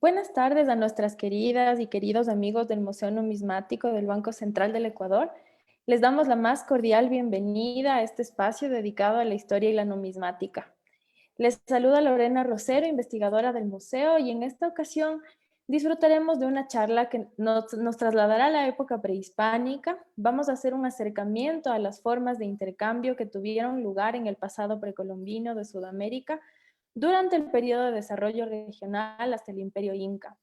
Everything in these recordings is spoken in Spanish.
Buenas tardes a nuestras queridas y queridos amigos del Museo Numismático del Banco Central del Ecuador. Les damos la más cordial bienvenida a este espacio dedicado a la historia y la numismática. Les saluda Lorena Rosero, investigadora del museo, y en esta ocasión disfrutaremos de una charla que nos trasladará a la época prehispánica. Vamos a hacer un acercamiento a las formas de intercambio que tuvieron lugar en el pasado precolombino de Sudamérica durante el periodo de desarrollo regional hasta el Imperio Inca.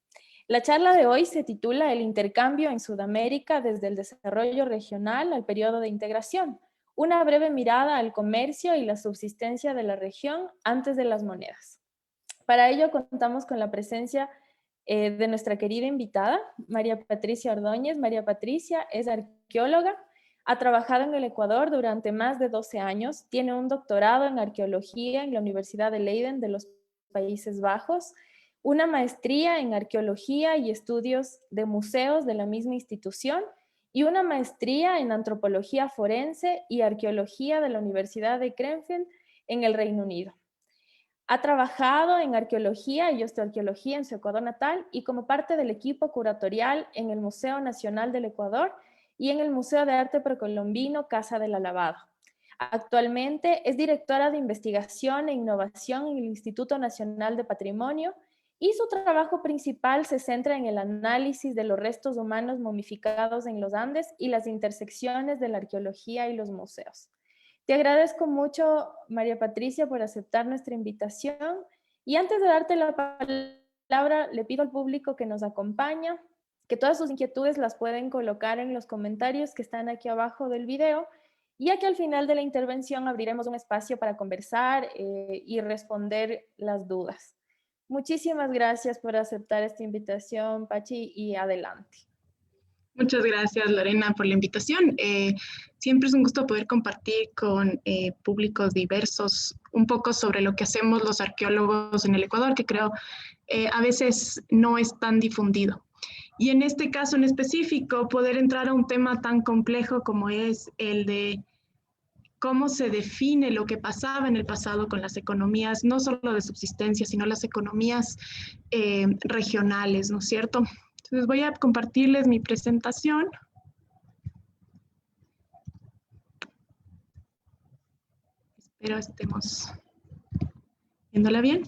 La charla de hoy se titula El intercambio en Sudamérica desde el desarrollo regional al periodo de integración, una breve mirada al comercio y la subsistencia de la región antes de las monedas. Para ello contamos con la presencia de nuestra querida invitada, María Patricia Ordóñez. María Patricia es arqueóloga, ha trabajado en el Ecuador durante más de 12 años, tiene un doctorado en arqueología en la Universidad de Leiden de los Países Bajos, una maestría en arqueología y estudios de museos de la misma institución y una maestría en antropología forense y arqueología de la Universidad de Cranfield en el Reino Unido. Ha trabajado en arqueología y osteoarqueología en su Ecuador natal y como parte del equipo curatorial en el Museo Nacional del Ecuador y en el Museo de Arte Precolombino Casa del Alabado. Actualmente es directora de investigación e innovación en el Instituto Nacional de Patrimonio y su trabajo principal se centra en el análisis de los restos humanos momificados en los Andes y las intersecciones de la arqueología y los museos. Te agradezco mucho, María Patricia, por aceptar nuestra invitación. Y antes de darte la palabra, le pido al público que nos acompaña que todas sus inquietudes las pueden colocar en los comentarios que están aquí abajo del video, ya que al final de la intervención abriremos un espacio para conversar y responder las dudas. Muchísimas gracias por aceptar esta invitación, Pachi, y adelante. Muchas gracias, Lorena, por la invitación. Siempre es un gusto poder compartir con públicos diversos un poco sobre lo que hacemos los arqueólogos en el Ecuador, que creo a veces no es tan difundido. Y en este caso en específico, poder entrar a un tema tan complejo como es el de cómo se define lo que pasaba en el pasado con las economías, no solo de subsistencia, sino las economías regionales, ¿no es cierto? Entonces voy a compartirles mi presentación. Espero estemos viéndola bien.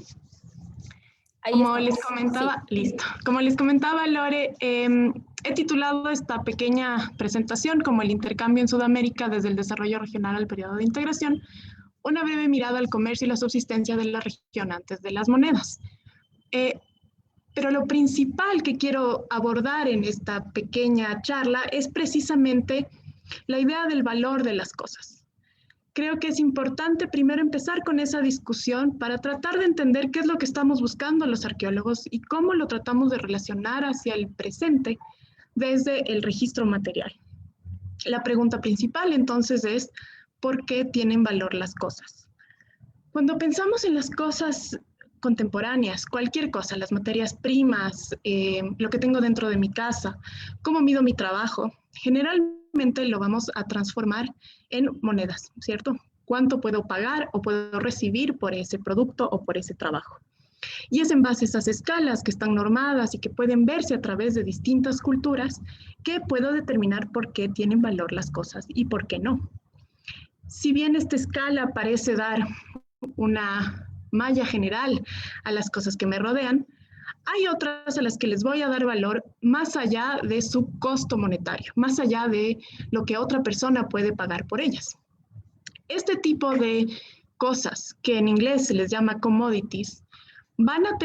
Como les comentaba, sí. Listo. Como les comentaba, Lore, he titulado esta pequeña presentación como el intercambio en Sudamérica desde el desarrollo regional al periodo de integración, una breve mirada al comercio y la subsistencia de la región antes de las monedas. Pero lo principal que quiero abordar en esta pequeña charla es precisamente la idea del valor de las cosas. Creo que es importante primero empezar con esa discusión para tratar de entender qué es lo que estamos buscando los arqueólogos y cómo lo tratamos de relacionar hacia el presente desde el registro material. La pregunta principal entonces es, ¿por qué tienen valor las cosas? Cuando pensamos en las cosas contemporáneas, cualquier cosa, las materias primas, lo que tengo dentro de mi casa, cómo mido mi trabajo, generalmente lo vamos a transformar en monedas, ¿cierto? ¿Cuánto puedo pagar o puedo recibir por ese producto o por ese trabajo? Y es en base a esas escalas que están normadas y que pueden verse a través de distintas culturas que puedo determinar por qué tienen valor las cosas y por qué no. Si bien esta escala parece dar una malla general a las cosas que me rodean, hay otras a las que les voy a dar valor más allá de su costo monetario, más allá de lo que otra persona puede pagar por ellas. Este tipo de cosas, que en inglés se les llama commodities, van a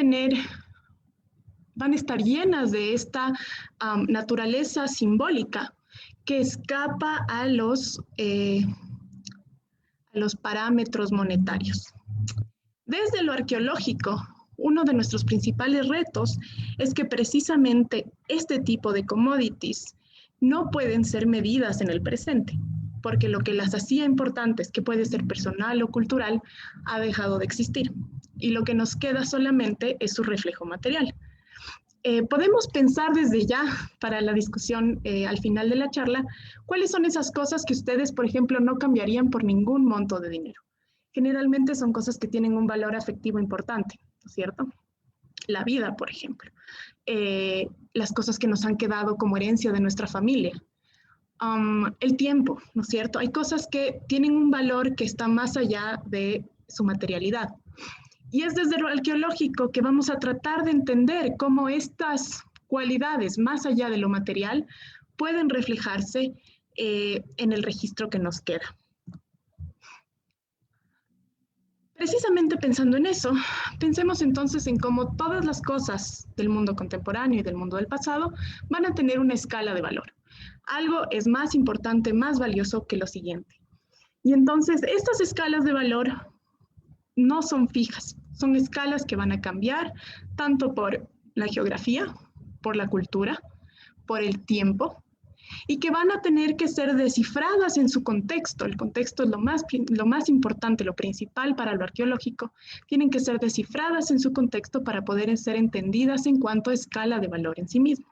estar llenas de esta naturaleza simbólica que escapa a los parámetros monetarios. Desde lo arqueológico, uno de nuestros principales retos es que precisamente este tipo de commodities no pueden ser medidas en el presente, porque lo que las hacía importantes, que puede ser personal o cultural, ha dejado de existir. Y lo que nos queda solamente es su reflejo material. Podemos pensar desde ya, para la discusión al final de la charla, cuáles son esas cosas que ustedes, por ejemplo, no cambiarían por ningún monto de dinero. Generalmente son cosas que tienen un valor afectivo importante, ¿no es cierto? la vida, por ejemplo, las cosas que nos han quedado como herencia de nuestra familia, el tiempo, ¿no es cierto? Hay cosas que tienen un valor que está más allá de su materialidad. Y es desde lo arqueológico que vamos a tratar de entender cómo estas cualidades, más allá de lo material, pueden reflejarse en el registro que nos queda. Precisamente pensando en eso, pensemos entonces en cómo todas las cosas del mundo contemporáneo y del mundo del pasado van a tener una escala de valor. Algo es más importante, más valioso que lo siguiente. Y entonces estas escalas de valor no son fijas, son escalas que van a cambiar tanto por la geografía, por la cultura, por el tiempo, y que van a tener que ser descifradas en su contexto. El contexto es lo más importante, lo principal para lo arqueológico. Tienen que ser descifradas en su contexto para poder ser entendidas en cuanto a escala de valor en sí mismo.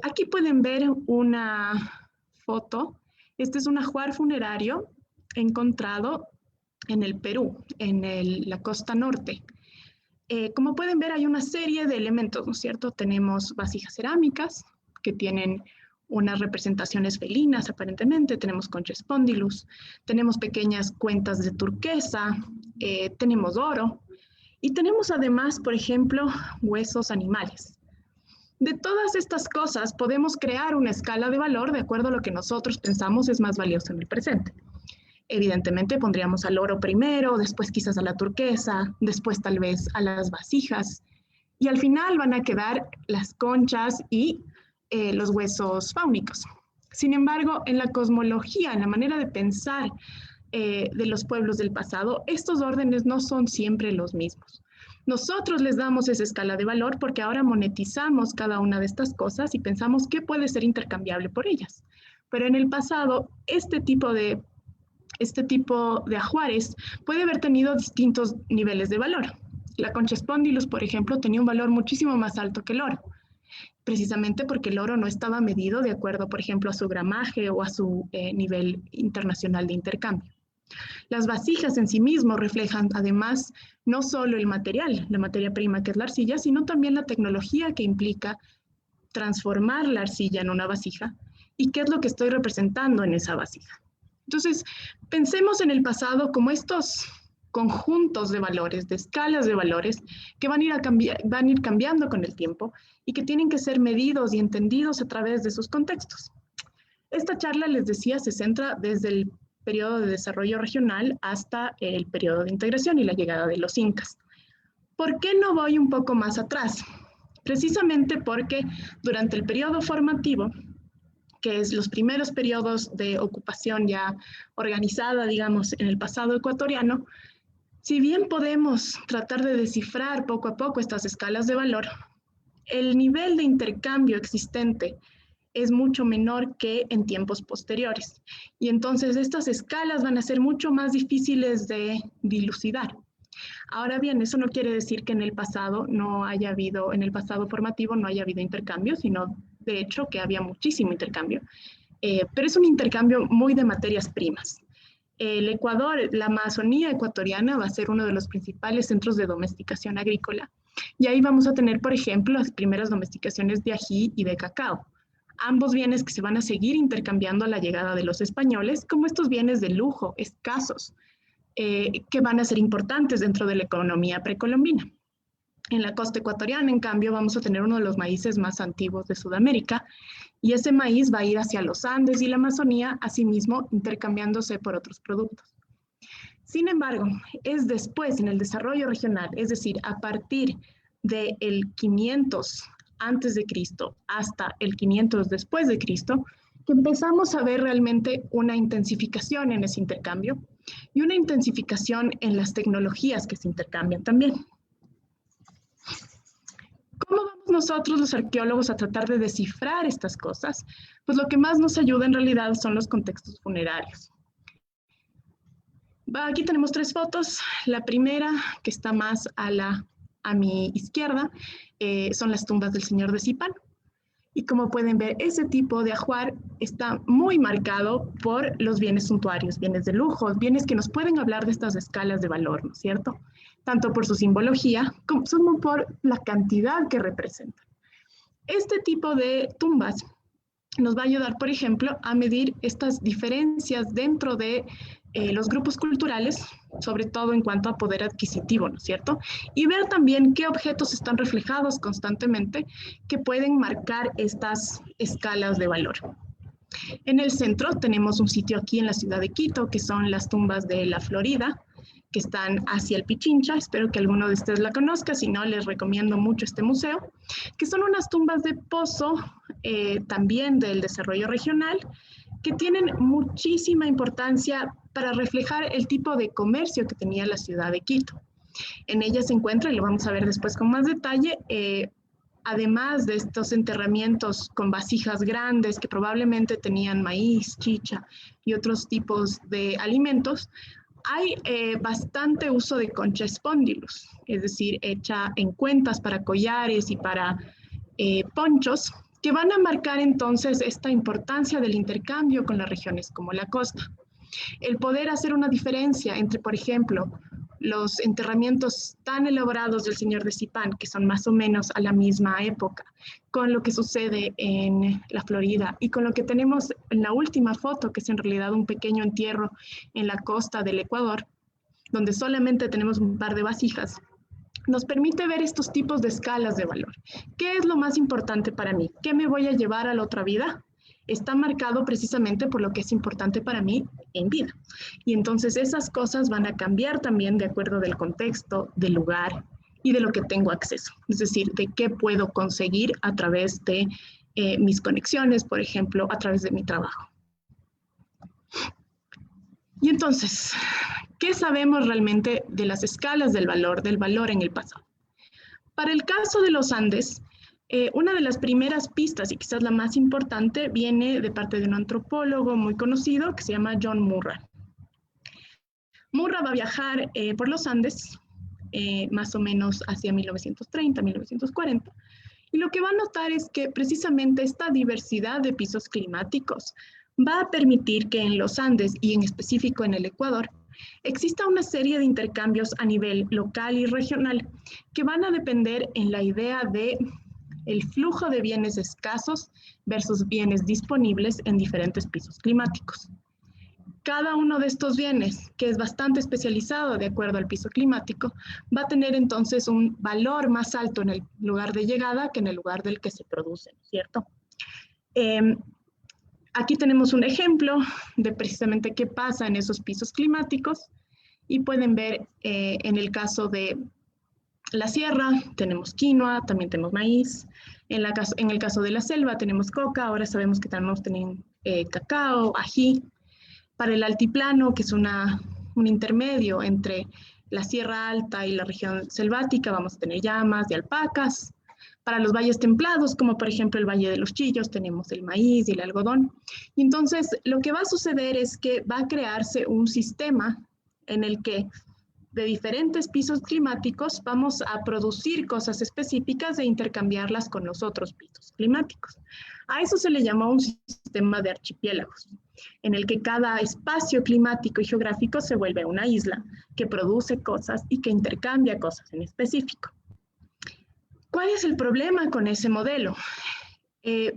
Aquí pueden ver una foto. Este es un ajuar funerario encontrado en el Perú, en la costa norte. Como pueden ver, hay una serie de elementos, ¿no es cierto? Tenemos vasijas cerámicas que tienen unas representaciones felinas, aparentemente. Tenemos concha spondylus, tenemos pequeñas cuentas de turquesa, tenemos oro y tenemos además, por ejemplo, huesos animales. De todas estas cosas podemos crear una escala de valor de acuerdo a lo que nosotros pensamos es más valioso en el presente. Evidentemente pondríamos al oro primero, después quizás a la turquesa, después tal vez a las vasijas y al final van a quedar las conchas y los huesos fáunicos. Sin embargo, en la cosmología, en la manera de pensar de los pueblos del pasado, estos órdenes no son siempre los mismos. Nosotros les damos esa escala de valor porque ahora monetizamos cada una de estas cosas y pensamos qué puede ser intercambiable por ellas. Pero en el pasado, este tipo de ajuares puede haber tenido distintos niveles de valor. La concha spondylus, por ejemplo, tenía un valor muchísimo más alto que el oro, precisamente porque el oro no estaba medido de acuerdo, por ejemplo, a su gramaje o a su nivel internacional de intercambio. Las vasijas en sí mismos reflejan además no solo el material, la materia prima que es la arcilla, sino también la tecnología que implica transformar la arcilla en una vasija y qué es lo que estoy representando en esa vasija. Entonces, pensemos en el pasado como estos conjuntos de valores, de escalas de valores que van a ir cambiando con el tiempo y que tienen que ser medidos y entendidos a través de sus contextos. Esta charla, les decía, se centra desde el periodo de desarrollo regional hasta el periodo de integración y la llegada de los incas. ¿Por qué no voy un poco más atrás? Precisamente porque durante el periodo formativo, que es los primeros periodos de ocupación ya organizada, digamos, en el pasado ecuatoriano, si bien podemos tratar de descifrar poco a poco estas escalas de valor, el nivel de intercambio existente es mucho menor que en tiempos posteriores. Y entonces estas escalas van a ser mucho más difíciles de dilucidar. Ahora bien, eso no quiere decir que en el pasado en el pasado formativo no haya habido intercambio, sino de hecho que había muchísimo intercambio. Pero es un intercambio muy de materias primas. El Ecuador, la Amazonía ecuatoriana va a ser uno de los principales centros de domesticación agrícola. Y ahí vamos a tener, por ejemplo, las primeras domesticaciones de ají y de cacao. Ambos bienes que se van a seguir intercambiando a la llegada de los españoles, como estos bienes de lujo, escasos, que van a ser importantes dentro de la economía precolombina. En la costa ecuatoriana, en cambio, vamos a tener uno de los maíces más antiguos de Sudamérica, y ese maíz va a ir hacia los Andes y la Amazonía, asimismo intercambiándose por otros productos. Sin embargo, es después, en el desarrollo regional, es decir, a partir del 500 antes de Cristo hasta el 500 después de Cristo, que empezamos a ver realmente una intensificación en ese intercambio y una intensificación en las tecnologías que se intercambian también. ¿Cómo vamos nosotros los arqueólogos a tratar de descifrar estas cosas? Pues lo que más nos ayuda en realidad son los contextos funerarios. Aquí tenemos tres fotos. La primera, que está más a mi izquierda, son las tumbas del señor de Zipán. Y como pueden ver, ese tipo de ajuar está muy marcado por los bienes suntuarios, bienes de lujo, bienes que nos pueden hablar de estas escalas de valor, ¿no es cierto? Tanto por su simbología como por la cantidad que representan. Este tipo de tumbas nos va a ayudar, por ejemplo, a medir estas diferencias dentro de los grupos culturales, sobre todo en cuanto a poder adquisitivo, ¿no es cierto? Y ver también qué objetos están reflejados constantemente que pueden marcar estas escalas de valor. En el centro tenemos un sitio aquí en la ciudad de Quito, que son las tumbas de la Florida, que están hacia el Pichincha. Espero que alguno de ustedes la conozca, si no, les recomiendo mucho este museo, que son unas tumbas de pozo, también del desarrollo regional, que tienen muchísima importancia para reflejar el tipo de comercio que tenía la ciudad de Quito. En ella se encuentra, y lo vamos a ver después con más detalle, además de estos enterramientos con vasijas grandes que probablemente tenían maíz, chicha y otros tipos de alimentos, hay bastante uso de concha spondylus, es decir, hecha en cuentas para collares y para ponchos, que van a marcar entonces esta importancia del intercambio con las regiones como la costa. El poder hacer una diferencia entre, por ejemplo, los enterramientos tan elaborados del señor de Zipán, que son más o menos a la misma época, con lo que sucede en la Florida y con lo que tenemos en la última foto, que es en realidad un pequeño entierro en la costa del Ecuador, donde solamente tenemos un par de vasijas, nos permite ver estos tipos de escalas de valor. ¿Qué es lo más importante para mí? ¿Qué me voy a llevar a la otra vida? Está marcado precisamente por lo que es importante para mí en vida. Y entonces esas cosas van a cambiar también de acuerdo del contexto, del lugar y de lo que tengo acceso. Es decir, de qué puedo conseguir a través de mis conexiones, por ejemplo, a través de mi trabajo. Y entonces, ¿qué sabemos realmente de las escalas del valor en el pasado? Para el caso de los Andes, una de las primeras pistas, y quizás la más importante, viene de parte de un antropólogo muy conocido que se llama John Murray. Murray va a viajar por los Andes, más o menos hacia 1930, 1940, y lo que va a notar es que precisamente esta diversidad de pisos climáticos va a permitir que en los Andes, y en específico en el Ecuador, exista una serie de intercambios a nivel local y regional que van a depender en la idea de el flujo de bienes escasos versus bienes disponibles en diferentes pisos climáticos. Cada uno de estos bienes, que es bastante especializado de acuerdo al piso climático, va a tener entonces un valor más alto en el lugar de llegada que en el lugar del que se produce, ¿cierto? Aquí tenemos un ejemplo de precisamente qué pasa en esos pisos climáticos y pueden ver en el caso de la sierra tenemos quinoa, también tenemos maíz. En el caso de la selva tenemos coca, ahora sabemos que también tenemos cacao, ají. Para el altiplano, que es un intermedio entre la sierra alta y la región selvática, vamos a tener llamas y alpacas. Para los valles templados, como por ejemplo el Valle de los Chillos, tenemos el maíz y el algodón. Y entonces lo que va a suceder es que va a crearse un sistema en el que de diferentes pisos climáticos vamos a producir cosas específicas e intercambiarlas con los otros pisos climáticos. A eso se le llama un sistema de archipiélagos, en el que cada espacio climático y geográfico se vuelve una isla que produce cosas y que intercambia cosas en específico. ¿Cuál es el problema con ese modelo?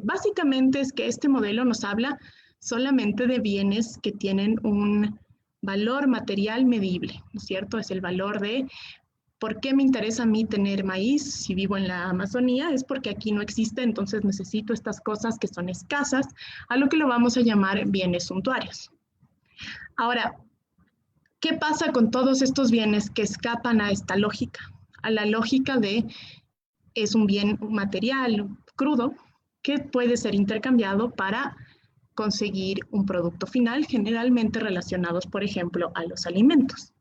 Básicamente es que este modelo nos habla solamente de bienes que tienen un valor material medible, ¿no es cierto? Es el valor de ¿por qué me interesa a mí tener maíz si vivo en la Amazonía? Es porque aquí no existe, entonces necesito estas cosas que son escasas, a lo que lo vamos a llamar bienes suntuarios. Ahora, ¿qué pasa con todos estos bienes que escapan a esta lógica? A la lógica de es un bien material crudo que puede ser intercambiado para conseguir un producto final, generalmente relacionados, por ejemplo, a los alimentos.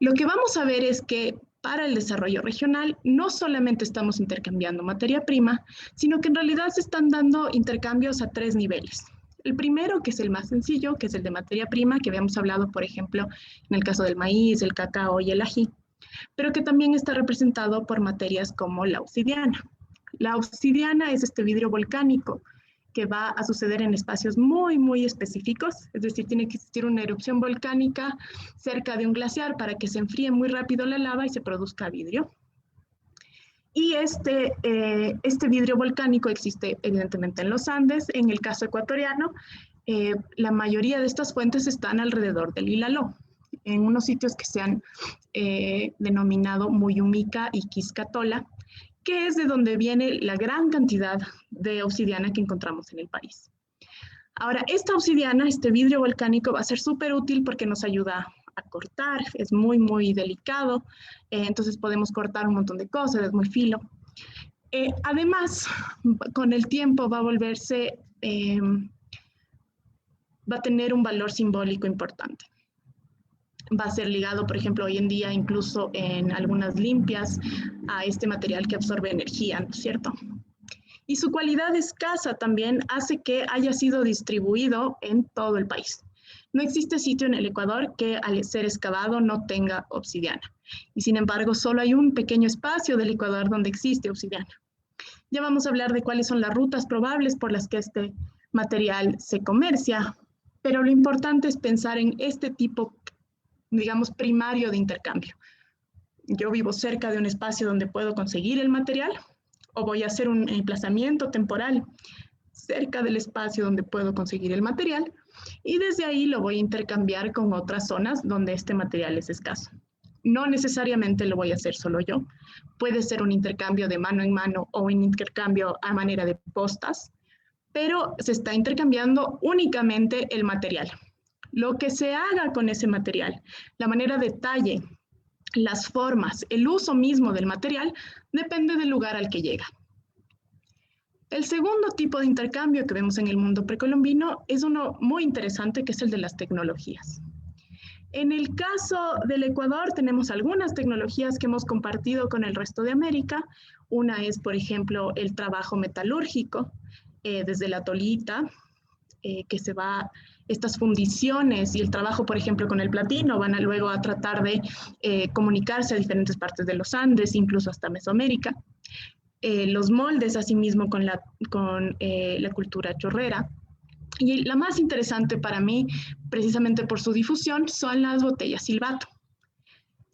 Lo que vamos a ver es que para el desarrollo regional no solamente estamos intercambiando materia prima, sino que en realidad se están dando intercambios a 3 niveles. El primero, que es el más sencillo, que es el de materia prima, que habíamos hablado, por ejemplo, en el caso del maíz, el cacao y el ají, pero que también está representado por materias como la obsidiana. La obsidiana es este vidrio volcánico que va a suceder en espacios muy, muy específicos, es decir, tiene que existir una erupción volcánica cerca de un glaciar para que se enfríe muy rápido la lava y se produzca vidrio. Y este vidrio volcánico existe evidentemente en los Andes. En el caso ecuatoriano, la mayoría de estas fuentes están alrededor del Ilaló, en unos sitios que se han denominado Muyumica y Quiscatola, que es de donde viene la gran cantidad de obsidiana que encontramos en el país. Ahora, esta obsidiana, este vidrio volcánico, va a ser súper útil porque nos ayuda a cortar, es muy, muy delicado, entonces podemos cortar un montón de cosas, es muy filo. Además, con el tiempo va a volverse, va a tener un valor simbólico importante. Va a ser ligado, por ejemplo, hoy en día, incluso en algunas limpias, a este material que absorbe energía, ¿no es cierto? Y su cualidad escasa también hace que haya sido distribuido en todo el país. No existe sitio en el Ecuador que al ser excavado no tenga obsidiana. Y sin embargo, solo hay un pequeño espacio del Ecuador donde existe obsidiana. Ya vamos a hablar de cuáles son las rutas probables por las que este material se comercia, pero lo importante es pensar en este tipo, digamos, primario de intercambio. Yo vivo cerca de un espacio donde puedo conseguir el material, o voy a hacer un emplazamiento temporal cerca del espacio donde puedo conseguir el material, y desde ahí lo voy a intercambiar con otras zonas donde este material es escaso. No necesariamente lo voy a hacer solo yo, puede ser un intercambio de mano en mano o un intercambio a manera de postas, pero se está intercambiando únicamente el material. Lo que se haga con ese material, la manera de talle, las formas, el uso mismo del material, depende del lugar al que llega. El segundo tipo de intercambio que vemos en el mundo precolombino es uno muy interesante, que es el de las tecnologías. En el caso del Ecuador tenemos algunas tecnologías que hemos compartido con el resto de América. Una es, por ejemplo, el trabajo metalúrgico, desde la tolita, que se va, estas fundiciones y el trabajo, por ejemplo, con el platino, van a luego a tratar de comunicarse a diferentes partes de los Andes, incluso hasta Mesoamérica. Los moldes, asimismo, con la cultura chorrera. Y la más interesante para mí, precisamente por su difusión, son las botellas silbato.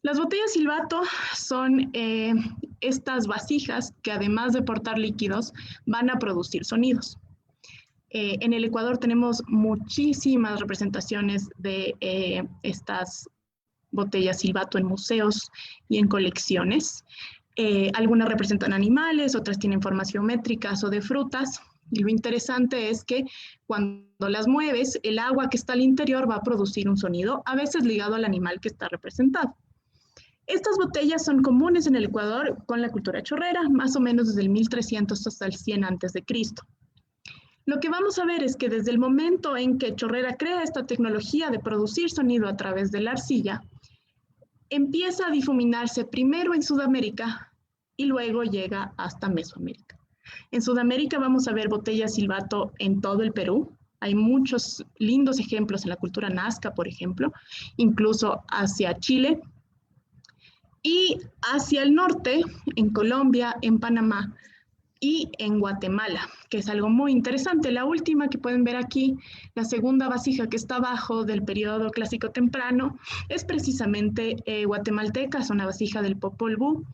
Las botellas silbato son estas vasijas que, además de portar líquidos, van a producir sonidos. En el Ecuador tenemos muchísimas representaciones de estas botellas silbato en museos y en colecciones. Algunas representan animales, otras tienen formas geométricas o de frutas. Y lo interesante es que cuando las mueves, el agua que está al interior va a producir un sonido, a veces ligado al animal que está representado. Estas botellas son comunes en el Ecuador con la cultura chorrera, más o menos desde el 1300 hasta el 100 a.C. Lo que vamos a ver es que desde el momento en que Chorrera crea esta tecnología de producir sonido a través de la arcilla, empieza a difuminarse primero en Sudamérica y luego llega hasta Mesoamérica. En Sudamérica vamos a ver botellas silbato en todo el Perú. Hay muchos lindos ejemplos en la cultura nazca, por ejemplo, incluso hacia Chile. Y hacia el norte, en Colombia, en Panamá y en Guatemala, que es algo muy interesante. La última que pueden ver aquí, la segunda vasija que está abajo del periodo clásico temprano, es precisamente guatemalteca, es una vasija del Popol Vuh.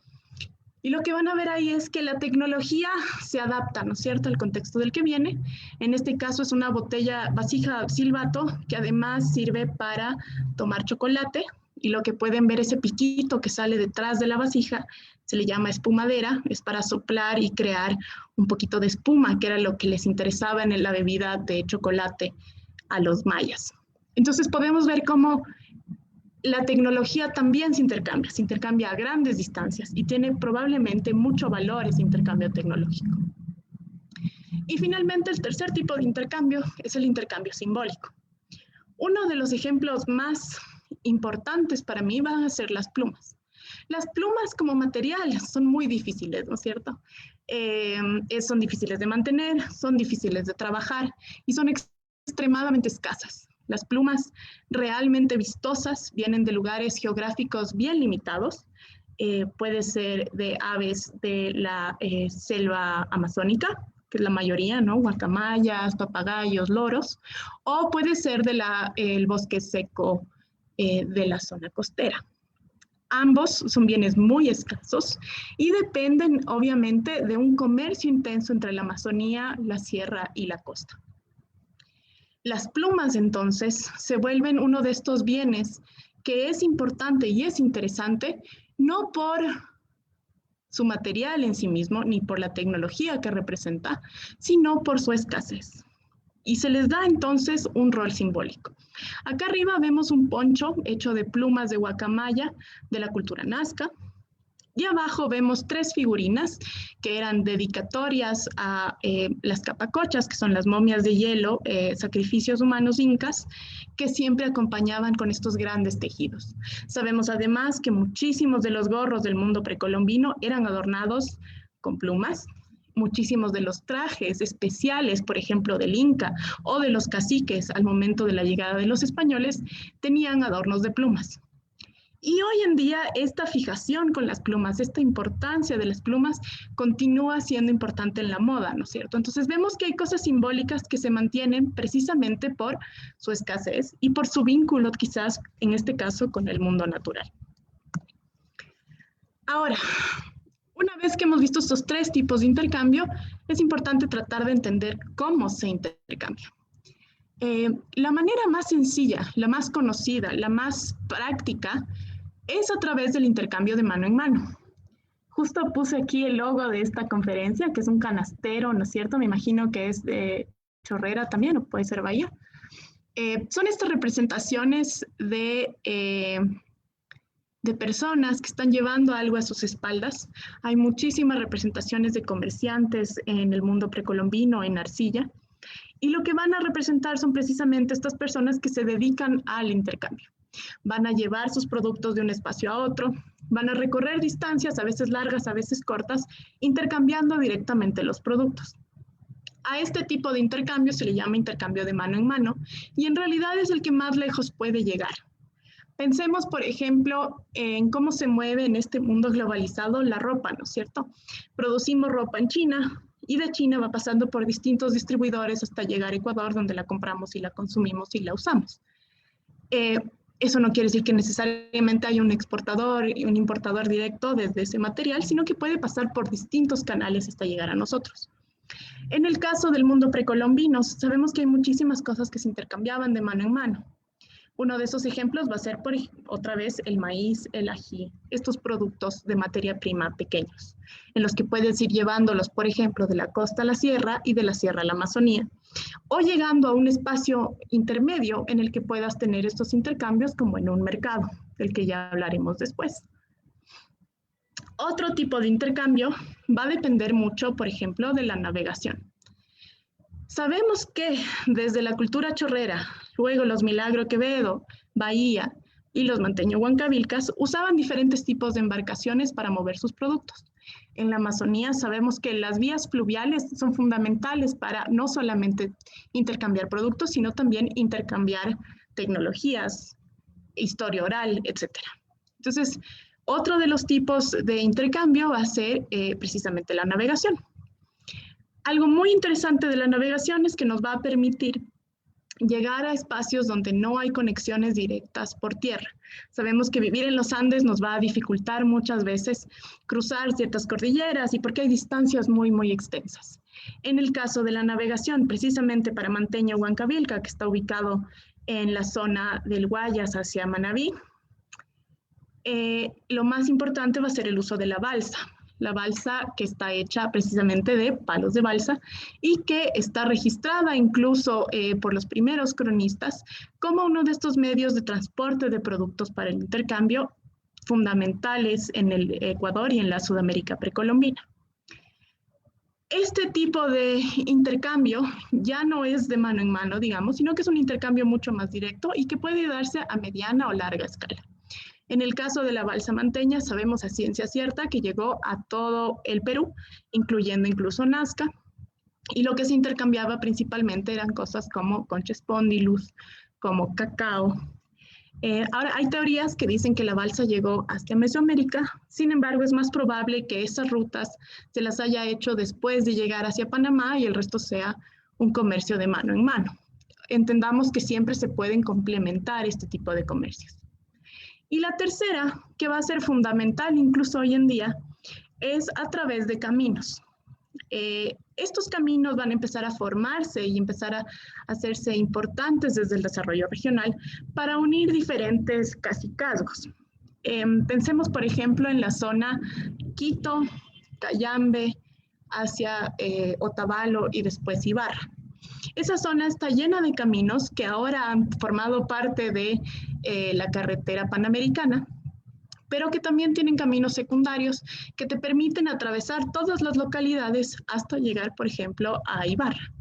Y lo que van a ver ahí es que la tecnología se adapta, ¿no es cierto?, al contexto del que viene. En este caso es una botella, vasija silbato, que además sirve para tomar chocolate. Y lo que pueden ver, ese piquito que sale detrás de la vasija, se le llama espumadera, es para soplar y crear un poquito de espuma, que era lo que les interesaba en la bebida de chocolate a los mayas. Entonces podemos ver cómo la tecnología también se intercambia a grandes distancias y tiene probablemente mucho valor ese intercambio tecnológico. Y finalmente el tercer tipo de intercambio es el intercambio simbólico. Uno de los ejemplos más importantes para mí van a ser las plumas. Las plumas como material son muy difíciles, ¿no es cierto? Son difíciles de mantener, son difíciles de trabajar y son extremadamente escasas. Las plumas realmente vistosas vienen de lugares geográficos bien limitados. puede ser de aves de la selva amazónica, que es la mayoría, ¿no? Guacamayas, papagayos, loros, o puede ser del bosque seco de la zona costera. Ambos son bienes muy escasos y dependen, obviamente, de un comercio intenso entre la Amazonía, la sierra y la costa. Las plumas, entonces, se vuelven uno de estos bienes que es importante y es interesante, no por su material en sí mismo, ni por la tecnología que representa, sino por su escasez. Y se les da entonces un rol simbólico. Acá arriba vemos un poncho hecho de plumas de guacamaya de la cultura nazca. Y abajo vemos 3 figurinas que eran dedicatorias a las capacochas, que son las momias de hielo, sacrificios humanos incas, que siempre acompañaban con estos grandes tejidos. Sabemos además que muchísimos de los gorros del mundo precolombino eran adornados con plumas. Muchísimos de los trajes especiales, por ejemplo, del Inca o de los caciques al momento de la llegada de los españoles, tenían adornos de plumas. Y hoy en día esta fijación con las plumas, esta importancia de las plumas continúa siendo importante en la moda, ¿no es cierto? Entonces vemos que hay cosas simbólicas que se mantienen precisamente por su escasez y por su vínculo quizás en este caso con el mundo natural. Ahora, una vez que hemos visto estos 3 tipos de intercambio, es importante tratar de entender cómo se intercambia. La manera más sencilla, la más conocida, la más práctica, es a través del intercambio de mano en mano. Justo puse aquí el logo de esta conferencia, que es un canastero, ¿no es cierto? Me imagino que es de Chorrera también, o puede ser Bahía. Son estas representaciones de personas que están llevando algo a sus espaldas. Hay muchísimas representaciones de comerciantes en el mundo precolombino, en arcilla. Y lo que van a representar son precisamente estas personas que se dedican al intercambio. Van a llevar sus productos de un espacio a otro, van a recorrer distancias, a veces largas, a veces cortas, intercambiando directamente los productos. A este tipo de intercambio se le llama intercambio de mano en mano y en realidad es el que más lejos puede llegar. Pensemos, por ejemplo, en cómo se mueve en este mundo globalizado la ropa, ¿no es cierto? Producimos ropa en China y de China va pasando por distintos distribuidores hasta llegar a Ecuador, donde la compramos y la consumimos y la usamos. Eso no quiere decir que necesariamente haya un exportador y un importador directo desde ese material, sino que puede pasar por distintos canales hasta llegar a nosotros. En el caso del mundo precolombino, sabemos que hay muchísimas cosas que se intercambiaban de mano en mano. Uno de esos ejemplos va a ser, otra vez, el maíz, el ají, estos productos de materia prima pequeños, en los que puedes ir llevándolos, por ejemplo, de la costa a la sierra y de la sierra a la Amazonía, o llegando a un espacio intermedio en el que puedas tener estos intercambios como en un mercado, del que ya hablaremos después. Otro tipo de intercambio va a depender mucho, por ejemplo, de la navegación. Sabemos que desde la cultura chorrera, luego los Milagro Quevedo, Bahía y los Manteño Huancavilcas usaban diferentes tipos de embarcaciones para mover sus productos. En la Amazonía sabemos que las vías fluviales son fundamentales para no solamente intercambiar productos, sino también intercambiar tecnologías, historia oral, etc. Entonces, otro de los tipos de intercambio va a ser precisamente la navegación. Algo muy interesante de la navegación es que nos va a permitir llegar a espacios donde no hay conexiones directas por tierra. Sabemos que vivir en los Andes nos va a dificultar muchas veces cruzar ciertas cordilleras y porque hay distancias muy, muy extensas. En el caso de la navegación, precisamente para Manteño Huancavilca, que está ubicado en la zona del Guayas hacia Manabí, lo más importante va a ser el uso de la balsa. La balsa que está hecha precisamente de palos de balsa y que está registrada incluso por los primeros cronistas como uno de estos medios de transporte de productos para el intercambio fundamentales en el Ecuador y en la Sudamérica precolombina. Este tipo de intercambio ya no es de mano en mano, digamos, sino que es un intercambio mucho más directo y que puede darse a mediana o larga escala. En el caso de la balsa manteña, sabemos a ciencia cierta que llegó a todo el Perú, incluyendo incluso Nazca, y lo que se intercambiaba principalmente eran cosas como concha espondylus, como cacao, Ahora, hay teorías que dicen que la balsa llegó hasta Mesoamérica, sin embargo, es más probable que esas rutas se las haya hecho después de llegar hacia Panamá y el resto sea un comercio de mano en mano. Entendamos que siempre se pueden complementar este tipo de comercios. Y la tercera, que va a ser fundamental incluso hoy en día, es a través de caminos. Estos caminos van a empezar a formarse y empezar a hacerse importantes desde el desarrollo regional para unir diferentes cacicazgos. Pensemos, por ejemplo, en la zona Quito, Cayambe, hacia Otavalo y después Ibarra. Esa zona está llena de caminos que ahora han formado parte de la carretera panamericana, pero que también tienen caminos secundarios que te permiten atravesar todas las localidades hasta llegar, por ejemplo, a Ibarra.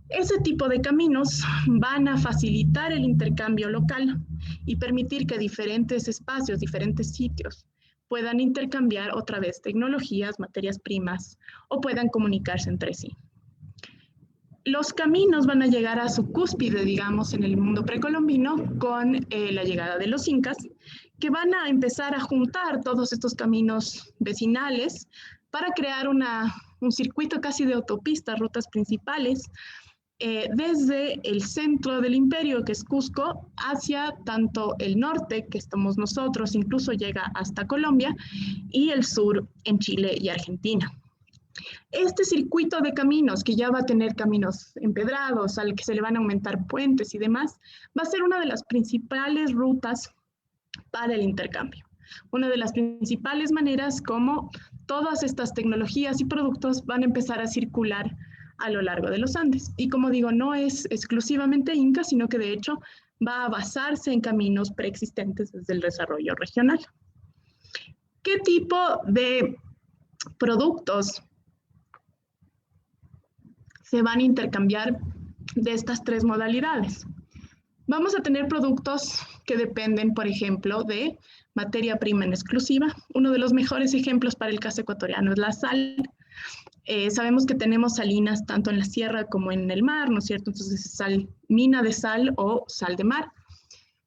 Ese tipo de caminos van a facilitar el intercambio local y permitir que diferentes espacios, diferentes sitios, puedan intercambiar otra vez tecnologías, materias primas o puedan comunicarse entre sí. Los caminos van a llegar a su cúspide, digamos, en el mundo precolombino con la llegada de los incas, que van a empezar a juntar todos estos caminos vecinales para crear un circuito casi de autopistas, rutas principales, desde el centro del imperio, que es Cusco, hacia tanto el norte, que estamos nosotros, incluso llega hasta Colombia, y el sur en Chile y Argentina. Este circuito de caminos, que ya va a tener caminos empedrados, al que se le van a aumentar puentes y demás, va a ser una de las principales rutas para el intercambio. Una de las principales maneras como todas estas tecnologías y productos van a empezar a circular a lo largo de los Andes. Y como digo, no es exclusivamente Inca, sino que de hecho va a basarse en caminos preexistentes desde el desarrollo regional. ¿Qué tipo de productos se van a intercambiar de estas tres modalidades? Vamos a tener productos que dependen, por ejemplo, de materia prima en exclusiva. Uno de los mejores ejemplos para el caso ecuatoriano es la sal. Sabemos que tenemos salinas tanto en la sierra como en el mar, ¿no es cierto? Entonces, mina de sal o sal de mar.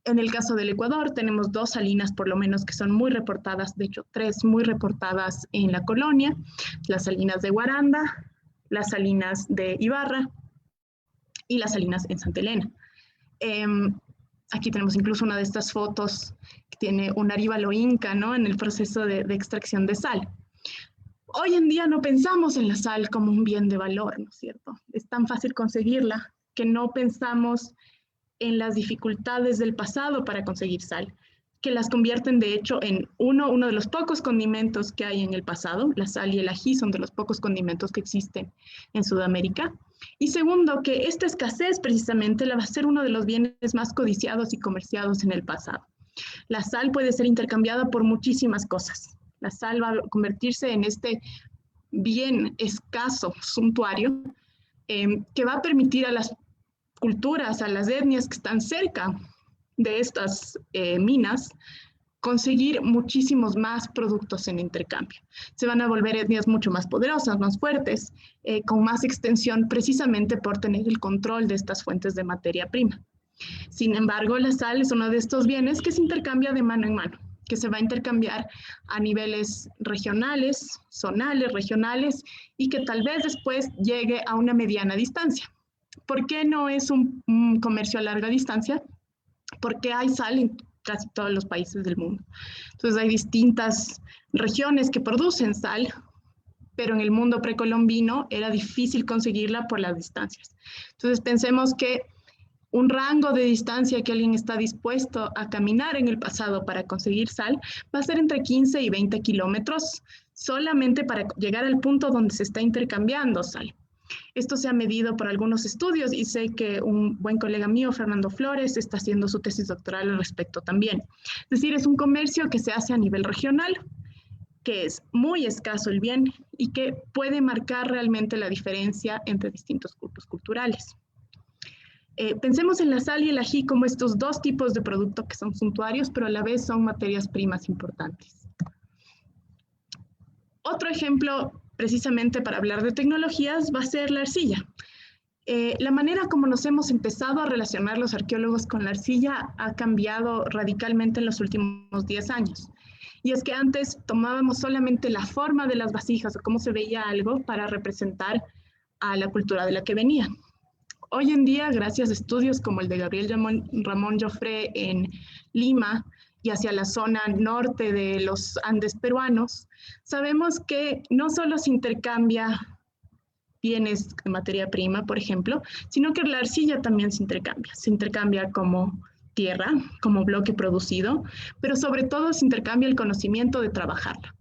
En el caso del Ecuador tenemos 2 salinas por lo menos que son muy reportadas, de hecho 3 muy reportadas en la colonia, las salinas de Guaranda, las salinas de Ibarra y las salinas en Santa Elena. Aquí tenemos incluso una de estas fotos que tiene un aríbalo inca, ¿no?, en el proceso de extracción de sal. Hoy en día no pensamos en la sal como un bien de valor, ¿no es cierto? Es tan fácil conseguirla que no pensamos en las dificultades del pasado para conseguir sal, que las convierten de hecho en uno de los pocos condimentos que hay en el pasado. La sal y el ají son de los pocos condimentos que existen en Sudamérica. Y segundo, que esta escasez precisamente la va a ser uno de los bienes más codiciados y comerciados en el pasado. La sal puede ser intercambiada por muchísimas cosas. La sal va a convertirse en este bien escaso, suntuario, que va a permitir a las culturas, a las etnias que están cerca de estas minas, conseguir muchísimos más productos en intercambio. Se van a volver etnias mucho más poderosas, más fuertes, con más extensión, precisamente por tener el control de estas fuentes de materia prima. Sin embargo, la sal es uno de estos bienes que se intercambia de mano en mano, que se va a intercambiar a niveles regionales, zonales, regionales, y que tal vez después llegue a una mediana distancia. ¿Por qué no es un comercio a larga distancia? Porque hay sal en casi todos los países del mundo. Entonces hay distintas regiones que producen sal, pero en el mundo precolombino era difícil conseguirla por las distancias. Entonces pensemos que un rango de distancia que alguien está dispuesto a caminar en el pasado para conseguir sal va a ser entre 15 y 20 kilómetros solamente para llegar al punto donde se está intercambiando sal. Esto se ha medido por algunos estudios y sé que un buen colega mío, Fernando Flores, está haciendo su tesis doctoral al respecto también. Es decir, es un comercio que se hace a nivel regional, que es muy escaso el bien y que puede marcar realmente la diferencia entre distintos grupos culturales. Pensemos en la sal y el ají como estos dos tipos de producto que son suntuarios, pero a la vez son materias primas importantes. Otro ejemplo, precisamente para hablar de tecnologías, va a ser la arcilla. La manera como nos hemos empezado a relacionar los arqueólogos con la arcilla ha cambiado radicalmente en los últimos 10 años. Y es que antes tomábamos solamente la forma de las vasijas o cómo se veía algo para representar a la cultura de la que venía. Hoy en día, gracias a estudios como el de Gabriel Ramón Joffre en Lima y hacia la zona norte de los Andes peruanos, sabemos que no solo se intercambia bienes de materia prima, por ejemplo, sino que la arcilla también se intercambia como tierra, como bloque producido, pero sobre todo se intercambia el conocimiento de trabajarla.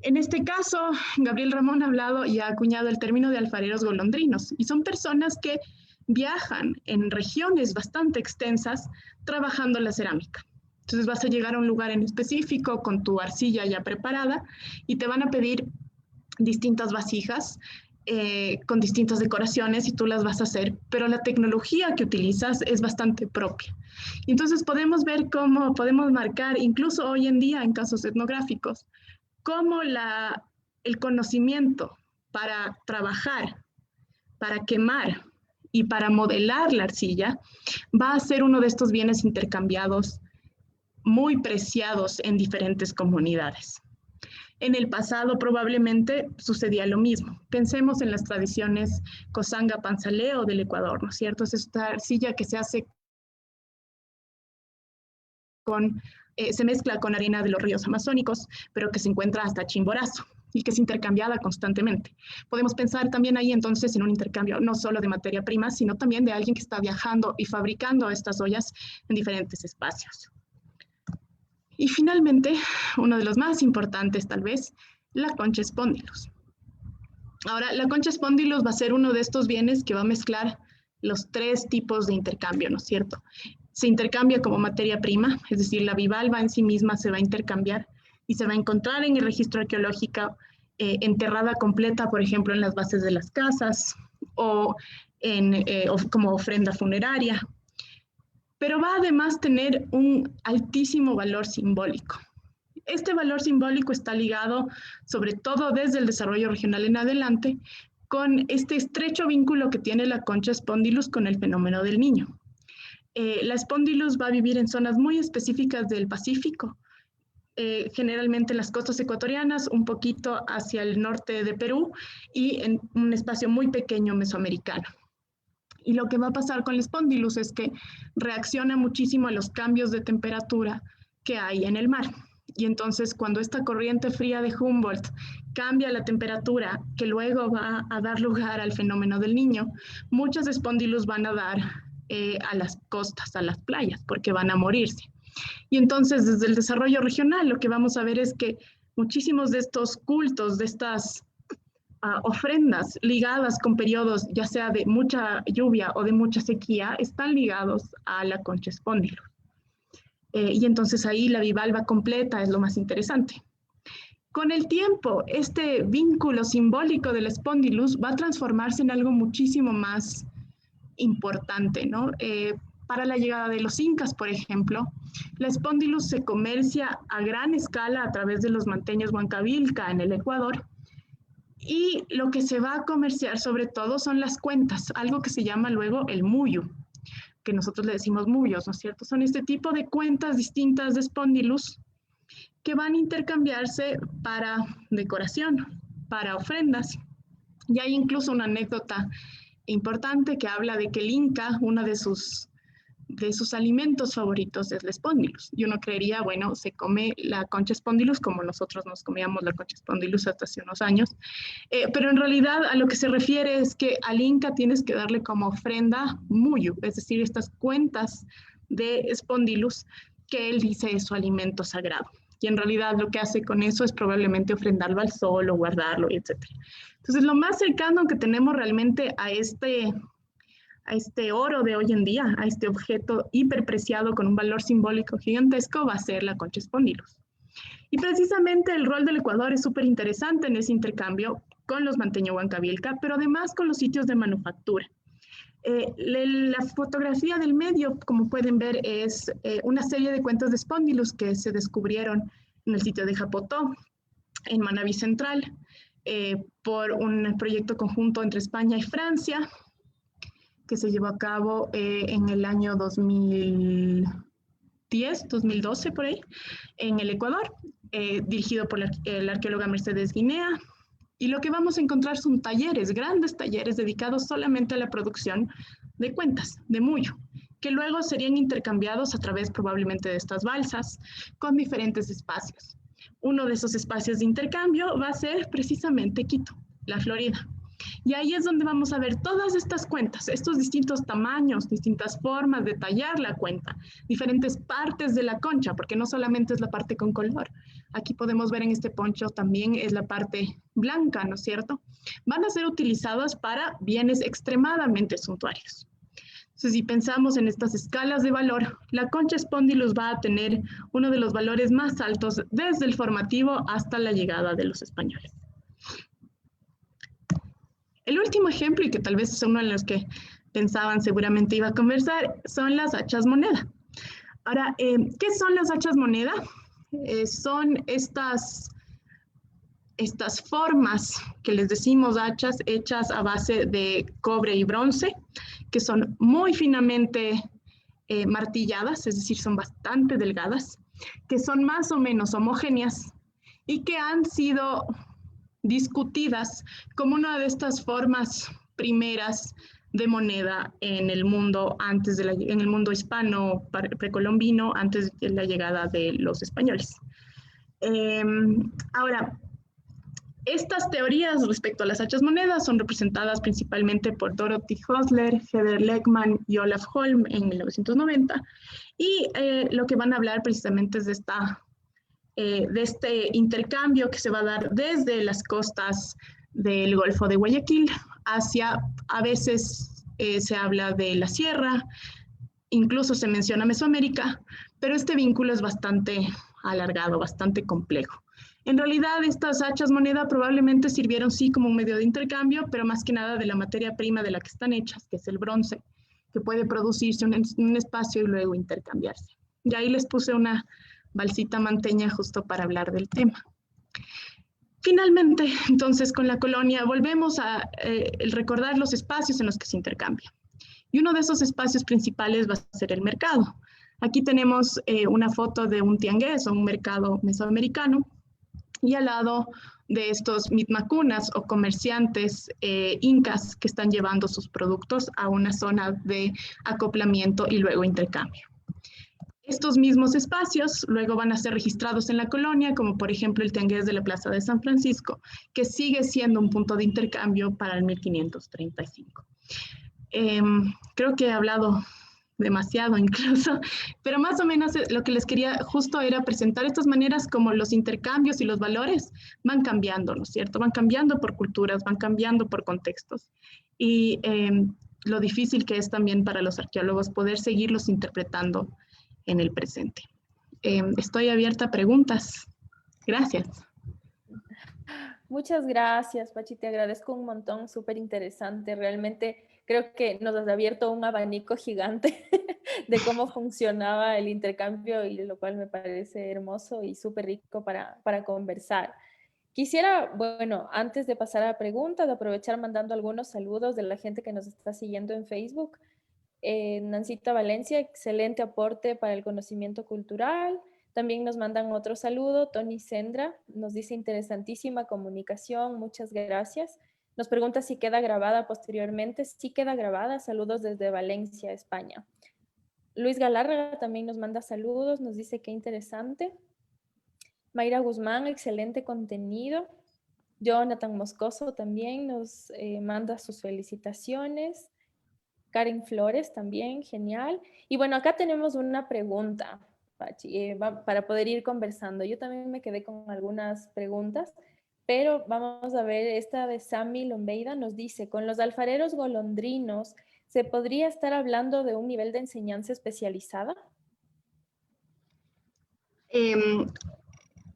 En este caso, Gabriel Ramón ha hablado y ha acuñado el término de alfareros golondrinos, y son personas que viajan en regiones bastante extensas trabajando la cerámica. Entonces vas a llegar a un lugar en específico con tu arcilla ya preparada y te van a pedir distintas vasijas con distintas decoraciones y tú las vas a hacer, pero la tecnología que utilizas es bastante propia. Y entonces podemos ver cómo podemos marcar, incluso hoy en día en casos etnográficos, cómo el conocimiento para trabajar, para quemar y para modelar la arcilla va a ser uno de estos bienes intercambiados muy preciados en diferentes comunidades. En el pasado probablemente sucedía lo mismo. Pensemos en las tradiciones Cosanga Panzaleo del Ecuador, ¿no es cierto? Es esta arcilla que se hace se mezcla con arena de los ríos amazónicos, pero que se encuentra hasta Chimborazo y que es intercambiada constantemente. Podemos pensar también ahí entonces en un intercambio no solo de materia prima, sino también de alguien que está viajando y fabricando estas ollas en diferentes espacios. Y finalmente, uno de los más importantes tal vez, la concha Spondylus. Ahora, la concha Spondylus va a ser uno de estos bienes que va a mezclar los tres tipos de intercambio, ¿no es cierto? Se intercambia como materia prima, es decir, la bivalva en sí misma se va a intercambiar y se va a encontrar en el registro arqueológico enterrada completa, por ejemplo, en las bases de las casas o como ofrenda funeraria. Pero va además a tener un altísimo valor simbólico. Este valor simbólico está ligado, sobre todo desde el desarrollo regional en adelante, con este estrecho vínculo que tiene la concha Spondylus con el fenómeno del niño. La Spondylus va a vivir en zonas muy específicas del Pacífico, generalmente en las costas ecuatorianas, un poquito hacia el norte de Perú y en un espacio muy pequeño mesoamericano. Y lo que va a pasar con el Spondylus es que reacciona muchísimo a los cambios de temperatura que hay en el mar. Y entonces cuando esta corriente fría de Humboldt cambia la temperatura, que luego va a dar lugar al fenómeno del niño, muchos Spondylus van a dar a las costas, a las playas, porque van a morirse. Y entonces desde el desarrollo regional lo que vamos a ver es que muchísimos de estos cultos, de estas ofrendas ligadas con periodos ya sea de mucha lluvia o de mucha sequía, están ligados a la concha Spondylus. Y entonces ahí la bivalva completa es lo más interesante. Con el tiempo, este vínculo simbólico del Spondylus va a transformarse en algo muchísimo más importante, ¿no? Para la llegada de los incas, por ejemplo, la Spondylus se comercia a gran escala a través de los manteños Huancavilca en el Ecuador, y lo que se va a comerciar sobre todo son las cuentas, algo que se llama luego el muyu, que nosotros le decimos muyos, ¿no es cierto? Son este tipo de cuentas distintas de Spondylus que van a intercambiarse para decoración, para ofrendas. Y hay incluso una anécdota importante que habla de que el Inca, una de sus alimentos favoritos es la Spondylus. Y uno creería, bueno, se come la concha Spondylus como nosotros nos comíamos la concha Spondylus hasta hace unos años. Pero en realidad a lo que se refiere es que al Inca tienes que darle como ofrenda muyu, es decir, estas cuentas de Spondylus que él dice es su alimento sagrado. Y en realidad lo que hace con eso es probablemente ofrendarlo al sol o guardarlo, etc. Entonces lo más cercano que tenemos realmente a este oro de hoy en día, a este objeto hiperpreciado con un valor simbólico gigantesco, va a ser la concha Spondylus. Y precisamente el rol del Ecuador es súper interesante en ese intercambio con los manteño Huancavilca, pero además con los sitios de manufactura. La fotografía del medio, como pueden ver, es una serie de cuentas de Spondylus que se descubrieron en el sitio de Japotó, en Manabí Central, por un proyecto conjunto entre España y Francia. que se llevó a cabo en el año 2010, 2012 por ahí, en el Ecuador, dirigido por la arqueóloga Mercedes Guinea. Y lo que vamos a encontrar son talleres, grandes talleres dedicados solamente a la producción de cuentas, de mullo, que luego serían intercambiados a través probablemente de estas balsas con diferentes espacios. Uno de esos espacios de intercambio va a ser precisamente Quito, la Florida. Y ahí es donde vamos a ver todas estas cuentas, estos distintos tamaños, distintas formas de tallar la cuenta, diferentes partes de la concha, porque no solamente es la parte con color. Aquí podemos ver en este poncho también es la parte blanca, ¿no es cierto? Van a ser utilizadas para bienes extremadamente suntuarios. Entonces, si pensamos en estas escalas de valor, la concha Spondylus va a tener uno de los valores más altos desde el formativo hasta la llegada de los españoles. El último ejemplo, y que tal vez es uno en los que pensaban seguramente iba a conversar, son las hachas moneda. Ahora, ¿qué son las hachas moneda? Son estas formas que les decimos hachas hechas a base de cobre y bronce, que son muy finamente martilladas, es decir, son bastante delgadas, que son más o menos homogéneas y que han sido discutidas como una de estas formas primeras de moneda en el mundo en el mundo hispano precolombino antes de la llegada de los españoles. Ahora, estas teorías respecto a las hachas monedas son representadas principalmente por Dorothy Hosler, Heather Leckman y Olaf Holm en 1990, y lo que van a hablar precisamente es de este intercambio que se va a dar desde las costas del Golfo de Guayaquil hacia, a veces se habla de la sierra, incluso se menciona Mesoamérica, pero este vínculo es bastante alargado, bastante complejo. En realidad, estas hachas moneda probablemente sirvieron sí como un medio de intercambio, pero más que nada de la materia prima de la que están hechas, que es el bronce, que puede producirse en un espacio y luego intercambiarse. Y ahí les puse una balsita manteña justo para hablar del tema. Finalmente, entonces, con la colonia volvemos a recordar los espacios en los que se intercambia. Y uno de esos espacios principales va a ser el mercado. Aquí tenemos una foto de un tiangués o un mercado mesoamericano, y al lado de estos mitmacunas o comerciantes incas que están llevando sus productos a una zona de acoplamiento y luego intercambio. Estos mismos espacios luego van a ser registrados en la colonia, como por ejemplo el tiangués de la Plaza de San Francisco, que sigue siendo un punto de intercambio para el 1535. Creo que he hablado demasiado incluso, pero más o menos lo que les quería justo era presentar estas maneras como los intercambios y los valores van cambiando, ¿no es cierto? Van cambiando por culturas, van cambiando por contextos. Y lo difícil que es también para los arqueólogos poder seguirlos interpretando en el presente. Estoy abierta a preguntas. Gracias. Muchas gracias, Pachi, te agradezco un montón, súper interesante. Realmente creo que nos has abierto un abanico gigante de cómo funcionaba el intercambio, y lo cual me parece hermoso y súper rico para conversar. Quisiera, bueno, antes de pasar a preguntas, aprovechar mandando algunos saludos de la gente que nos está siguiendo en Facebook. Nancita Valencia, excelente aporte para el conocimiento cultural. También nos mandan otro saludo. Tony Sendra nos dice interesantísima comunicación, muchas gracias. Nos pregunta si queda grabada posteriormente. Sí queda grabada. Saludos desde Valencia, España. Luis Galárraga también nos manda saludos, nos dice qué interesante. Mayra Guzmán, excelente contenido. Jonathan Moscoso también nos manda sus felicitaciones. Karen Flores también, genial. Y bueno, acá tenemos una pregunta, Pachi, para poder ir conversando. Yo también me quedé con algunas preguntas, pero vamos a ver, esta de Sami Lombeida nos dice, con los alfareros golondrinos, ¿se podría estar hablando de un nivel de enseñanza especializada?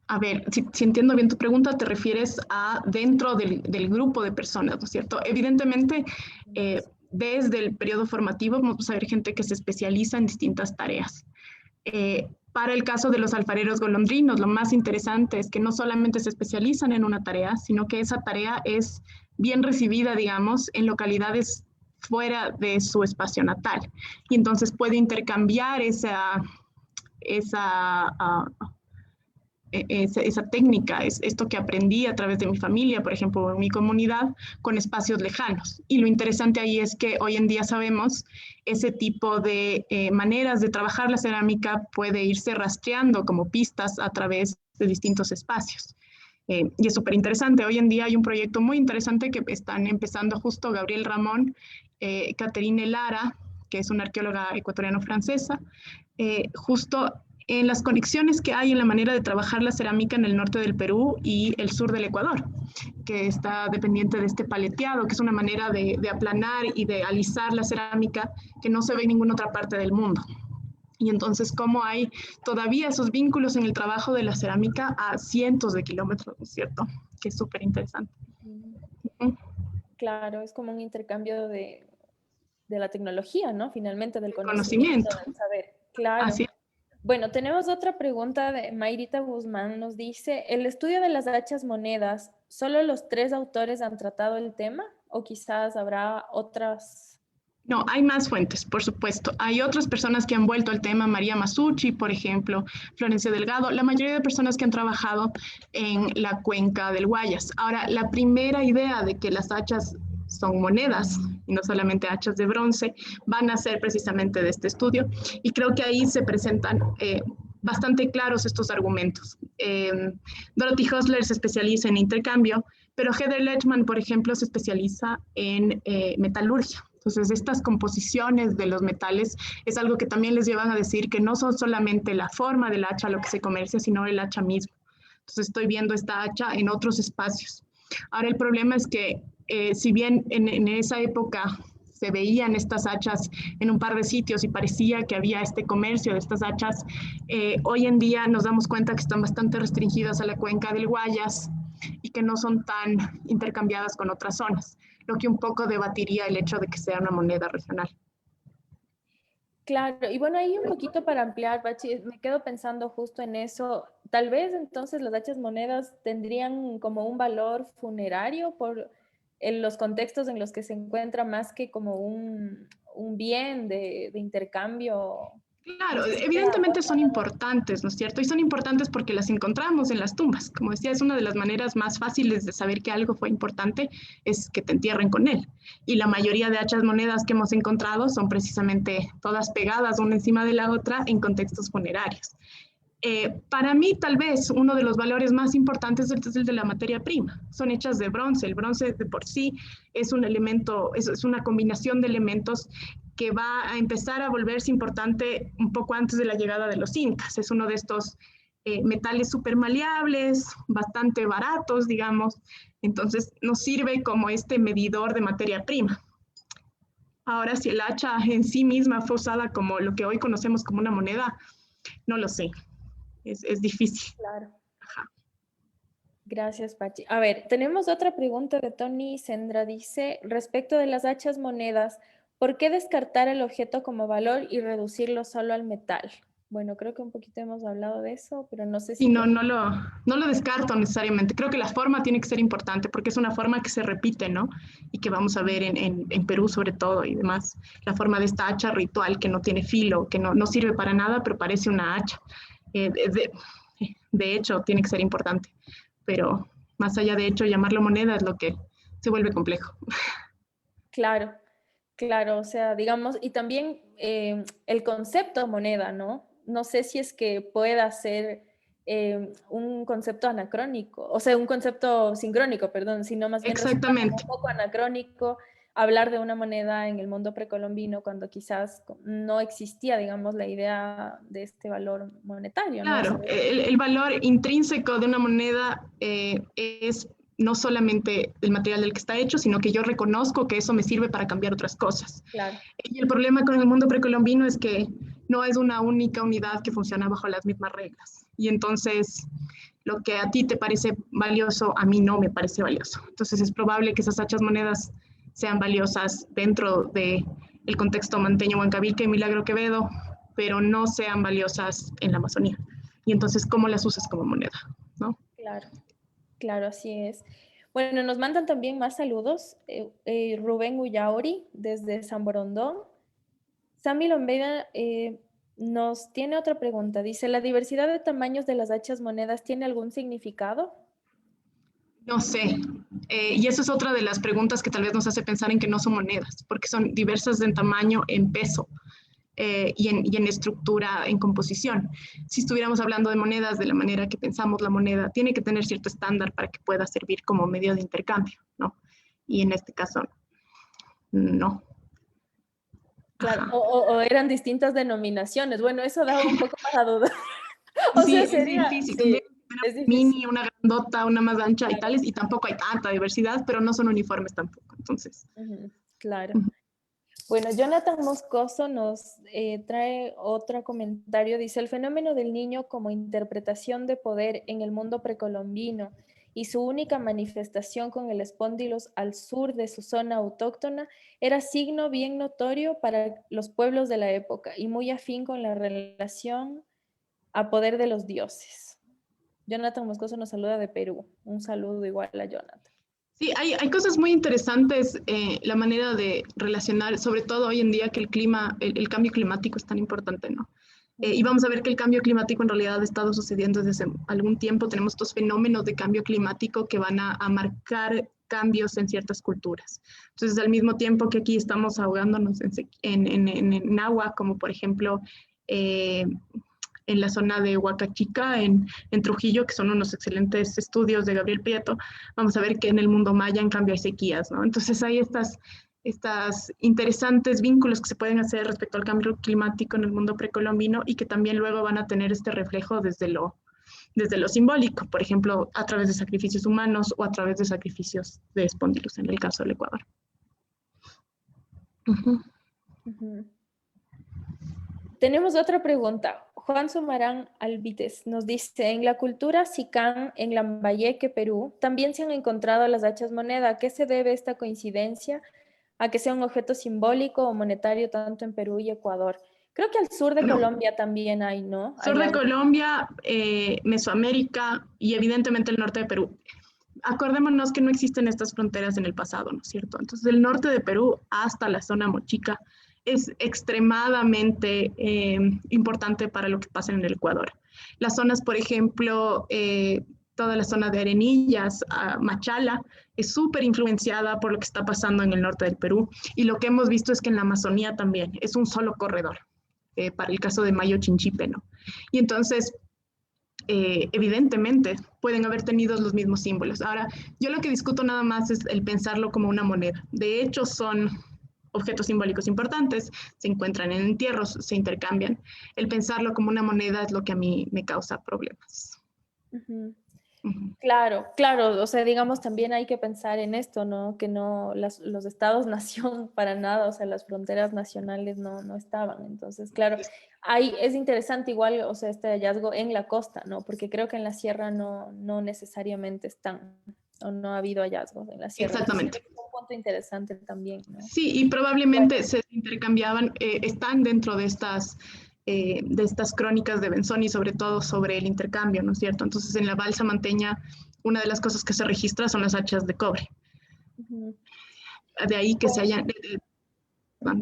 A ver, si entiendo bien tu pregunta, te refieres a dentro del grupo de personas, ¿no es cierto? Evidentemente, desde el periodo formativo vamos a ver gente que se especializa en distintas tareas. Para el caso de los alfareros golondrinos, lo más interesante es que no solamente se especializan en una tarea, sino que esa tarea es bien recibida, digamos, en localidades fuera de su espacio natal. Y entonces puede intercambiar esa técnica, esto que aprendí a través de mi familia, por ejemplo, en mi comunidad, con espacios lejanos. Y lo interesante ahí es que hoy en día sabemos ese tipo de maneras de trabajar la cerámica puede irse rastreando como pistas a través de distintos espacios. Y es súper interesante. Hoy en día hay un proyecto muy interesante que están empezando justo Gabriel Ramón, Caterine Lara, que es una arqueóloga ecuatoriano-francesa, justo en las conexiones que hay en la manera de trabajar la cerámica en el norte del Perú y el sur del Ecuador, que está dependiente de este paleteado, que es una manera de aplanar y de alisar la cerámica que no se ve en ninguna otra parte del mundo. Y entonces, cómo hay todavía esos vínculos en el trabajo de la cerámica a cientos de kilómetros, ¿no es cierto? Que es súper interesante. Claro, es como un intercambio de la tecnología, ¿no? Finalmente, del conocimiento, del saber. Claro. Así es. Bueno, tenemos otra pregunta de Mayrita Guzmán. Nos dice, ¿el estudio de las hachas monedas, solo los 3 autores han tratado el tema? ¿O quizás habrá otras? No, hay más fuentes, por supuesto. Hay otras personas que han vuelto al tema, María Masucci, por ejemplo, Florencia Delgado, la mayoría de personas que han trabajado en la cuenca del Guayas. Ahora, la primera idea de que las hachas son monedas y no solamente hachas de bronce, van a ser precisamente de este estudio. Y creo que ahí se presentan bastante claros estos argumentos. Dorothy Hosler se especializa en intercambio, pero Heather Lechman, por ejemplo, se especializa en metalurgia. Entonces, estas composiciones de los metales es algo que también les llevan a decir que no son solamente la forma del hacha lo que se comercia, sino el hacha mismo. Entonces, estoy viendo esta hacha en otros espacios. Ahora, el problema es que si bien en esa época se veían estas hachas en un par de sitios y parecía que había este comercio de estas hachas, hoy en día nos damos cuenta que están bastante restringidas a la cuenca del Guayas y que no son tan intercambiadas con otras zonas, lo que un poco debatiría el hecho de que sea una moneda regional. Claro, y bueno, ahí un poquito para ampliar, Bachi, me quedo pensando justo en eso. Tal vez entonces las hachas monedas tendrían como un valor funerario por en los contextos en los que se encuentra más que como un bien de intercambio. Claro, evidentemente son importantes, ¿no es cierto? Y son importantes porque las encontramos en las tumbas. Como decía, es una de las maneras más fáciles de saber que algo fue importante, es que te entierren con él. Y la mayoría de hachas monedas que hemos encontrado son precisamente todas pegadas una encima de la otra en contextos funerarios. Para mí, tal vez, uno de los valores más importantes es el de la materia prima. Son hechas de bronce. El bronce de por sí es un elemento, es una combinación de elementos que va a empezar a volverse importante un poco antes de la llegada de los incas. Es uno de estos metales súper maleables, bastante baratos, digamos. Entonces, nos sirve como este medidor de materia prima. Ahora, si el hacha en sí misma fue usada como lo que hoy conocemos como una moneda, no lo sé. Es difícil. Claro. Ajá. Gracias, Pachi. A ver, tenemos otra pregunta de Tony Sendra. Dice, respecto de las hachas monedas, ¿por qué descartar el objeto como valor y reducirlo solo al metal? Bueno, creo que un poquito hemos hablado de eso, pero no sé si... Y no lo descarto necesariamente. Creo que la forma tiene que ser importante porque es una forma que se repite, ¿no? Y que vamos a ver en Perú sobre todo y demás. La forma de esta hacha ritual que no tiene filo, que no sirve para nada, pero parece una hacha. De hecho, tiene que ser importante. Pero más allá de hecho, llamarlo moneda es lo que se vuelve complejo. Claro, claro. O sea, digamos, y también el concepto moneda, ¿no? No sé si es que pueda ser un concepto anacrónico, o sea, un concepto sincrónico, perdón, sino más bien exactamente un poco anacrónico hablar de una moneda en el mundo precolombino cuando quizás no existía, digamos, la idea de este valor monetario, ¿no? Claro, el valor intrínseco de una moneda es no solamente el material del que está hecho, sino que yo reconozco que eso me sirve para cambiar otras cosas. Claro. Y el problema con el mundo precolombino es que no es una única unidad que funciona bajo las mismas reglas. Y entonces lo que a ti te parece valioso, a mí no me parece valioso. Entonces es probable que esas hachas monedas sean valiosas dentro del contexto manteño, Huancavilca y Milagro Quevedo, pero no sean valiosas en la Amazonía. Y entonces, ¿cómo las usas como moneda? ¿No? Claro, claro, así es. Bueno, nos mandan también más saludos. Rubén Ullauri desde San Borondón. Sami Lombeda nos tiene otra pregunta. Dice, ¿la diversidad de tamaños de las hachas monedas tiene algún significado? No sé. Y eso es otra de las preguntas que tal vez nos hace pensar en que no son monedas, porque son diversas en tamaño, en peso. Y en estructura, en composición. Si estuviéramos hablando de monedas de la manera que pensamos la moneda, tiene que tener cierto estándar para que pueda servir como medio de intercambio, ¿no? Y en este caso, no. Claro, o eran distintas denominaciones. Bueno, eso da un poco más a duda. O Sí, sea, es sería, difícil. sí, Una es difícil. mini, una grandota, una más ancha y Claro. tales, y tampoco hay tanta diversidad, pero no son uniformes tampoco. Entonces, Claro. Bueno, Jonathan Moscoso nos trae otro comentario. Dice, el fenómeno del niño como interpretación de poder en el mundo precolombino y su única manifestación con el espóndilos al sur de su zona autóctona era signo bien notorio para los pueblos de la época y muy afín con la relación a poder de los dioses. Jonathan Moscoso nos saluda de Perú. Un saludo igual a Jonathan. sí, hay cosas muy interesantes, la manera de relacionar, sobre todo hoy en día que el clima, el cambio climático es tan importante, ¿no? Y vamos a ver que el cambio climático en realidad ha estado sucediendo desde hace algún tiempo. Tenemos estos fenómenos de cambio climático que van a marcar cambios en ciertas culturas. Entonces, al mismo tiempo que aquí estamos ahogándonos en agua, como por ejemplo en la zona de Huacachica, en Trujillo, que son unos excelentes estudios de Gabriel Prieto, vamos a ver que en el mundo maya, en cambio, hay sequías, ¿no? Entonces hay estas interesantes vínculos que se pueden hacer respecto al cambio climático en el mundo precolombino y que también luego van a tener este reflejo desde lo simbólico, por ejemplo, a través de sacrificios humanos o a través de sacrificios de espóndilos, en el caso del Ecuador. Tenemos otra pregunta. Juan Somarán Albites nos dice, en la cultura Sicán, en Lambayeque, Perú, también se han encontrado las hachas moneda. ¿A qué se debe esta coincidencia? ¿A que sea un objeto simbólico o monetario tanto en Perú y Ecuador? Creo que al sur de No, Colombia también hay, ¿no? sur de Hallazgos. Colombia, Mesoamérica y evidentemente el norte de Perú. Acordémonos que no existen estas fronteras en el pasado, ¿no es cierto? Entonces, el norte de Perú hasta la zona mochica es extremadamente importante para lo que pasa en el Ecuador. Las zonas, por ejemplo, toda la zona de Arenillas, Machala, es súper influenciada por lo que está pasando en el norte del Perú. Y lo que hemos visto es que en la Amazonía también es un solo corredor, para el caso de Mayo Chinchipe, ¿no? Y entonces, evidentemente pueden haber tenido los mismos símbolos. Ahora, yo lo que discuto nada más es el pensarlo como una moneda. De hecho, son objetos simbólicos importantes, se encuentran en entierros, se intercambian. El pensarlo como una moneda es lo que a mí me causa problemas. Claro, claro, o sea, digamos, también hay que pensar en esto, ¿no? Que no, los estados-nación para nada, o sea, las fronteras nacionales no estaban. Entonces, claro, es interesante igual, o sea, este hallazgo en la costa, ¿no? Porque creo que en la sierra no necesariamente están, o no ha habido hallazgos en la sierra. Entonces, Exactamente. es un punto interesante también, ¿no? Sí, y probablemente se intercambiaban, están dentro de estas crónicas de Benzoni, sobre todo sobre el intercambio, ¿no es cierto? Entonces, en la balsa manteña, una de las cosas que se registra son las hachas de cobre. De ahí que se hayan,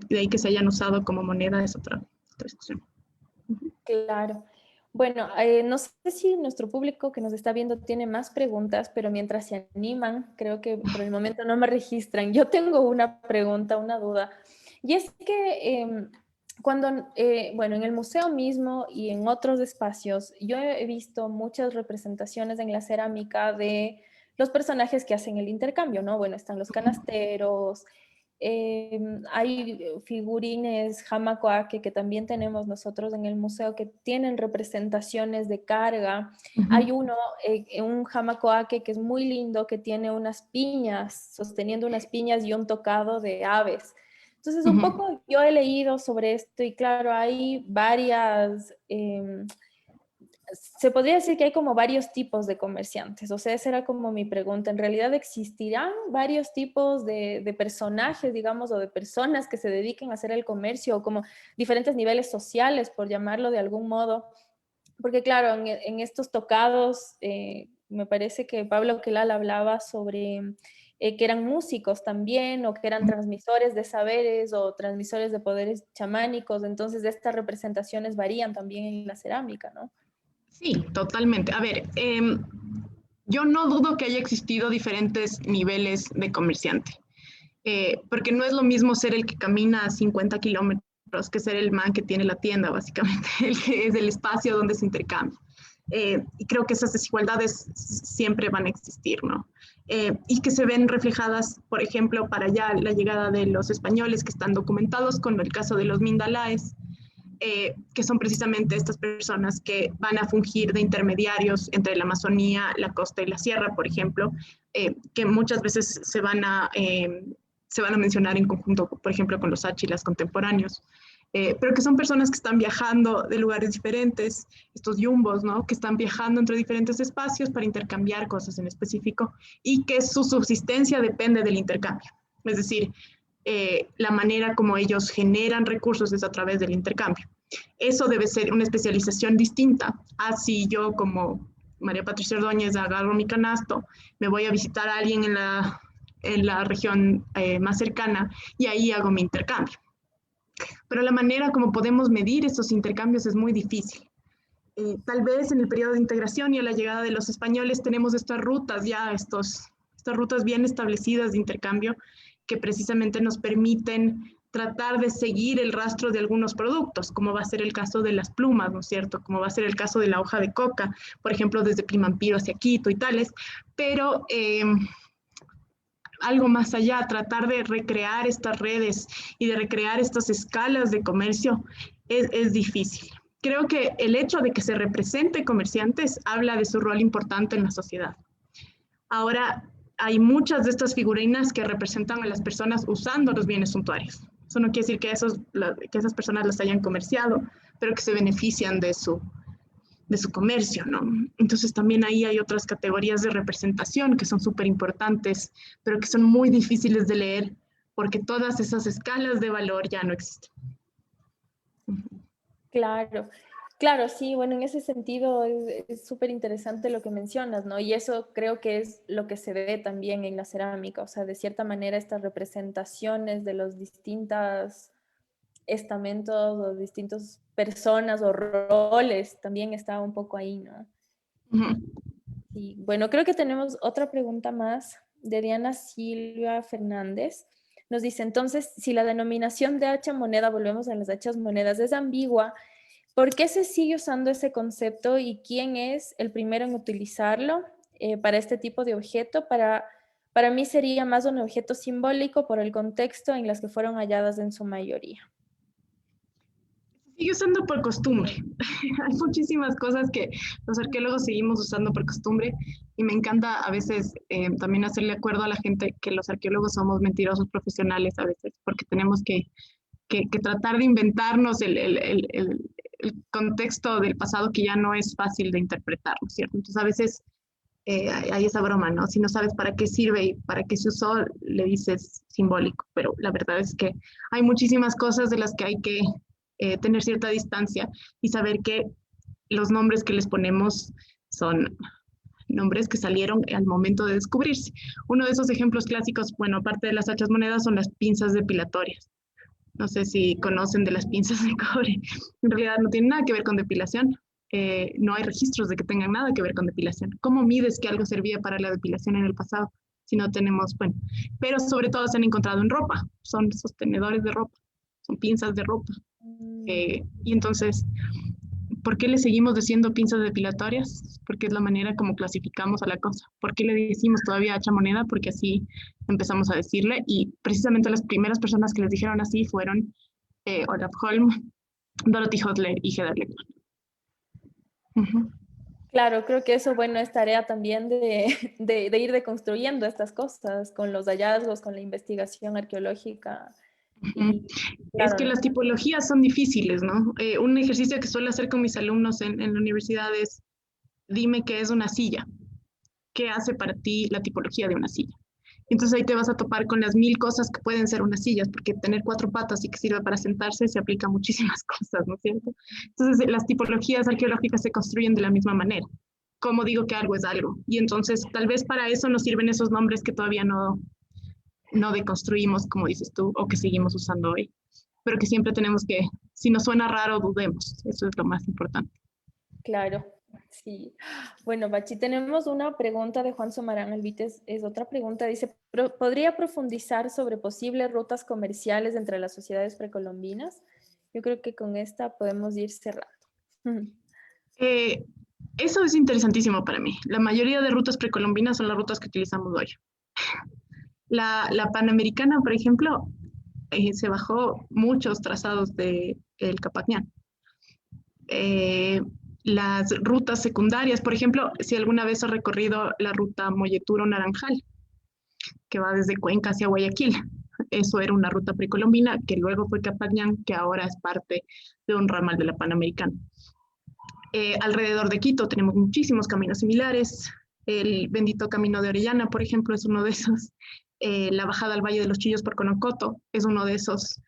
de ahí que se hayan usado como moneda es otra discusión. Claro. Bueno, no sé si nuestro público que nos está viendo tiene más preguntas, pero mientras se animan, creo que por el momento no me registran. Yo tengo una pregunta, una duda, y es que bueno, en el museo mismo y en otros espacios, yo he visto muchas representaciones en la cerámica de los personajes que hacen el intercambio, ¿no? Bueno, están los canasteros. Hay figurines Hamacoake que también tenemos nosotros en el museo que tienen representaciones de carga. Hay un Hamacoake que es muy lindo, que tiene unas piñas, sosteniendo unas piñas y un tocado de aves. Entonces, un poco yo he leído sobre esto y claro, hay varias... se podría decir que hay como varios tipos de comerciantes, o sea, esa era como mi pregunta. ¿En realidad existirán varios tipos de personajes, digamos, o de personas que se dediquen a hacer el comercio, o como diferentes niveles sociales, por llamarlo de algún modo? Porque claro, en estos tocados Me parece que Pablo Quelal hablaba sobre que eran músicos también, o que eran transmisores de saberes o transmisores de poderes chamánicos. Entonces, estas representaciones varían también en la cerámica, ¿no? Sí, totalmente. A ver, yo no dudo que haya existido diferentes niveles de comerciante, porque no es lo mismo ser el que camina a 50 kilómetros que ser el man que tiene la tienda, básicamente, el que es el espacio donde se intercambia. Y creo que esas desigualdades siempre van a existir, ¿no? Y que se ven reflejadas, por ejemplo, para ya la llegada de los españoles que están documentados con el caso de los Mindalaes, que son precisamente estas personas que van a fungir de intermediarios entre la Amazonía, la costa y la sierra, por ejemplo, que muchas veces se van a mencionar en conjunto, por ejemplo, con los Áchilas contemporáneos. Pero que son personas que están viajando de lugares diferentes, estos yumbos, ¿no? Que están viajando entre diferentes espacios para intercambiar cosas en específico y que su subsistencia depende del intercambio. Es decir, la manera como ellos generan recursos es a través del intercambio. Eso debe ser una especialización distinta a si yo como María Patricia Ordóñez agarro mi canasto, me voy a visitar a alguien en la región más cercana y ahí hago mi intercambio. Pero la manera como podemos medir estos intercambios es muy difícil. Tal vez en el periodo de integración y a la llegada de los españoles tenemos estas rutas ya, estas rutas bien establecidas de intercambio que precisamente nos permiten tratar de seguir el rastro de algunos productos, como va a ser el caso de las plumas, ¿no es cierto? Como va a ser el caso de la hoja de coca, por ejemplo, desde Primampiro hacia Quito y tales, pero algo más allá, tratar de recrear estas redes y de recrear estas escalas de comercio es difícil. Creo que el hecho de que se represente comerciantes habla de su rol importante en la sociedad. Ahora, hay muchas de estas figurinas que representan a las personas usando los bienes suntuarios. Eso no quiere decir que esas personas las hayan comerciado, pero que se benefician de su comercio, ¿no? Entonces también ahí hay otras categorías de representación que son súper importantes, pero que son muy difíciles de leer porque todas esas escalas de valor ya no existen. Claro, claro, sí, bueno, en ese sentido es súper interesante lo que mencionas, ¿no? Y eso creo que es lo que se ve también en la cerámica, o sea, de cierta manera estas representaciones de los distintos estamentos o distintas personas o roles también está un poco ahí, ¿no? Sí, bueno, creo que tenemos otra pregunta más de Diana Silva Fernández. Nos dice, entonces, si la denominación de hacha moneda, volvemos a las hachas monedas, es ambigua, ¿por qué se sigue usando ese concepto y quién es el primero en utilizarlo para este tipo de objeto? Para mí sería más un objeto simbólico por el contexto en las que fueron halladas en su mayoría. Sigue usando por costumbre. Hay muchísimas cosas que los arqueólogos seguimos usando por costumbre y me encanta a veces también hacerle acuerdo a la gente que los arqueólogos somos mentirosos profesionales a veces porque tenemos que tratar de inventarnos el contexto del pasado que ya no es fácil de interpretar, ¿no es cierto? Entonces a veces hay esa broma, ¿no? Si no sabes para qué sirve y para qué se usó, le dices simbólico, pero la verdad es que hay muchísimas cosas de las que hay que tener cierta distancia y saber que los nombres que les ponemos son nombres que salieron al momento de descubrirse. Uno de esos ejemplos clásicos, bueno, aparte de las hachas monedas, son las pinzas depilatorias. No sé si conocen de las pinzas de cobre. En realidad no tienen nada que ver con depilación. No hay registros de que tengan nada que ver con depilación. ¿Cómo mides que algo servía para la depilación en el pasado? Si no tenemos, bueno, pero sobre todo se han encontrado en ropa. Son sostenedores de ropa, son pinzas de ropa. Y entonces, ¿por qué le seguimos diciendo pinzas depilatorias? Porque es la manera como clasificamos a la cosa. ¿Por qué le decimos todavía hacha moneda? Porque así empezamos a decirle y precisamente las primeras personas que les dijeron así fueron Olaf Holm, Dorothy Hodler y Hedda Leckmann. Claro, creo que eso, bueno, es tarea también de ir deconstruyendo estas cosas con los hallazgos, con la investigación arqueológica. Y, claro, es que las tipologías son difíciles, ¿no? Un ejercicio que suelo hacer con mis alumnos en la universidad es, dime qué es una silla. ¿Qué hace para ti la tipología de una silla? Entonces ahí te vas a topar con las 1000 cosas que pueden ser unas sillas, porque tener 4 patas y que sirva para sentarse se aplica a muchísimas cosas, ¿no es cierto? Entonces las tipologías arqueológicas se construyen de la misma manera. cómo digo que algo es algo. Y entonces tal vez para eso nos sirven esos nombres que todavía no deconstruimos, como dices tú, o que seguimos usando hoy. Pero que siempre tenemos que, si nos suena raro, dudemos. Eso es lo más importante. Claro, sí. Bueno, Bachi, tenemos una pregunta de Juan Somarán Alvites, es otra pregunta, dice, ¿podría profundizar sobre posibles rutas comerciales entre las sociedades precolombinas? Yo creo que con esta podemos ir cerrando. Eso es interesantísimo para mí. La mayoría de rutas precolombinas son las rutas que utilizamos hoy. La Panamericana, por ejemplo, se bajó muchos trazados del Capacñán. Las rutas secundarias, por ejemplo, si alguna vez has recorrido la ruta Molleturo-Naranjal, que va desde Cuenca hacia Guayaquil, eso era una ruta precolombina que luego fue Capacñán, que ahora es parte de un ramal de la Panamericana. Alrededor de Quito tenemos muchísimos caminos similares. El bendito Camino de Orellana, por ejemplo, es uno de esos. La bajada al Valle de los Chillos por Conocoto es uno de esos.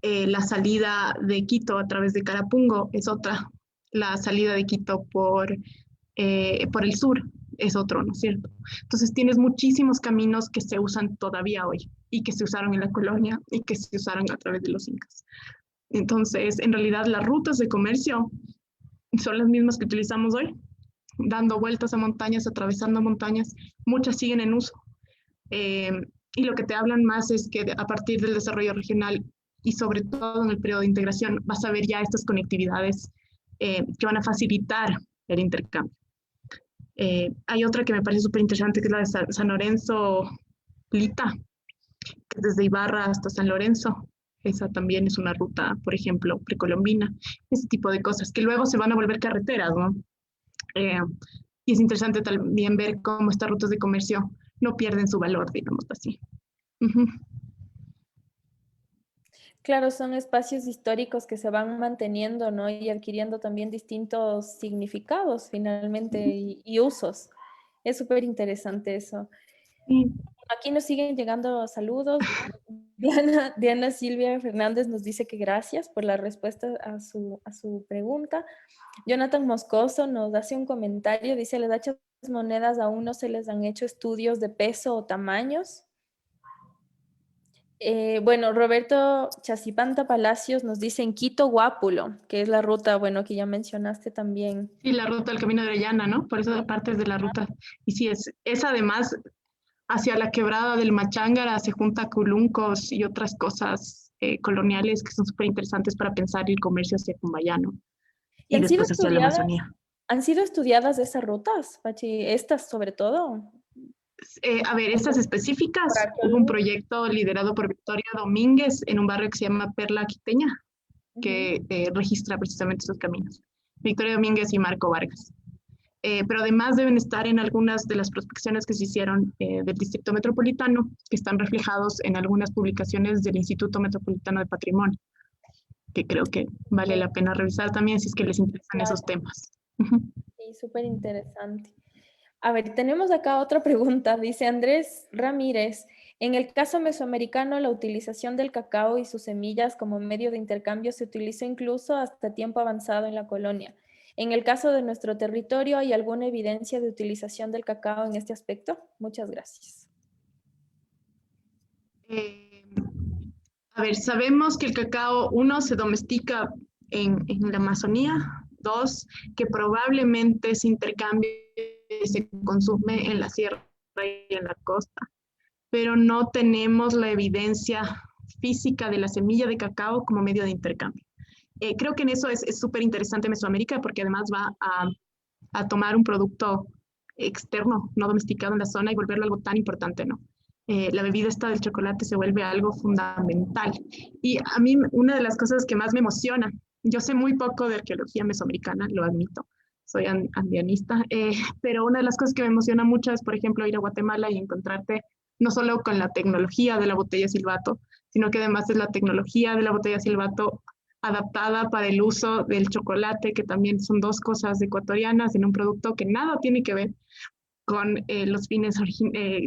La salida de Quito a través de Carapungo es otra. La salida de Quito por el sur es otro, ¿no es cierto? Entonces tienes muchísimos caminos que se usan todavía hoy y que se usaron en la colonia y que se usaron a través de los incas. Entonces, en realidad, las rutas de comercio son las mismas que utilizamos hoy, dando vueltas a montañas, atravesando montañas, muchas siguen en uso. Y lo que te hablan más es que a partir del desarrollo regional y sobre todo en el periodo de integración vas a ver ya estas conectividades que van a facilitar el intercambio. Hay otra que me parece súper interesante, que es la de San Lorenzo Lita, que es desde Ibarra hasta San Lorenzo. Esa también es una ruta, por ejemplo, precolombina, ese tipo de cosas, que luego se van a volver carreteras, ¿no? Y es interesante también ver cómo estas rutas de comercio no pierden su valor, digamos así. Uh-huh. Claro, son espacios históricos que se van manteniendo, ¿no? Y adquiriendo también distintos significados finalmente y usos. Es súper interesante eso. Sí. Aquí nos siguen llegando saludos. Diana Silvia Fernández nos dice que gracias por la respuesta a su pregunta. Jonathan Moscoso nos hace un comentario, dice, ¿las hachas monedas aún no se les han hecho estudios de peso o tamaños? Bueno, Roberto Chacipanta Palacios nos dice en Quito, Guápulo, que es la ruta, bueno, que ya mencionaste también. Sí, la ruta del Camino de Orellana, ¿no? Por eso parte de la ruta. Y sí, es además hacia la quebrada del Machángara se junta Culuncos y otras cosas coloniales que son súper interesantes para pensar el comercio hacia Cumbayano y después hacia la Amazonía. ¿Han sido estudiadas esas rutas, Pachi? ¿Estas sobre todo? A ver, estas específicas, hubo un proyecto liderado por Victoria Domínguez en un barrio que se llama Perla Quiteña, que registra precisamente esos caminos. Victoria Domínguez y Marco Vargas. Pero además deben estar en algunas de las prospecciones que se hicieron del Distrito Metropolitano, que están reflejados en algunas publicaciones del Instituto Metropolitano de Patrimonio, que creo que vale la pena revisar también si es que les interesan esos temas. Sí, súper interesante. A ver, tenemos acá otra pregunta. Dice Andrés Ramírez, en el caso mesoamericano, la utilización del cacao y sus semillas como medio de intercambio se utilizó incluso hasta tiempo avanzado en la colonia. En el caso de nuestro territorio, ¿hay alguna evidencia de utilización del cacao en este aspecto? Muchas gracias. A ver, sabemos que el cacao, uno, se domestica en la Amazonía, dos, que probablemente se intercambia y se consume en la sierra y en la costa, pero no tenemos la evidencia física de la semilla de cacao como medio de intercambio. Creo que en eso es súper interesante Mesoamérica porque además va a tomar un producto externo, no domesticado en la zona y volverlo algo tan importante, ¿no? La bebida esta del chocolate se vuelve algo fundamental. Y a mí una de las cosas que más me emociona, yo sé muy poco de arqueología mesoamericana, lo admito, soy andianista, pero una de las cosas que me emociona mucho es, por ejemplo, ir a Guatemala y encontrarte no solo con la tecnología de la botella silbato, sino que además es la tecnología de la botella silbato adaptada para el uso del chocolate, que también son dos cosas ecuatorianas en un producto que nada tiene que ver con los fines,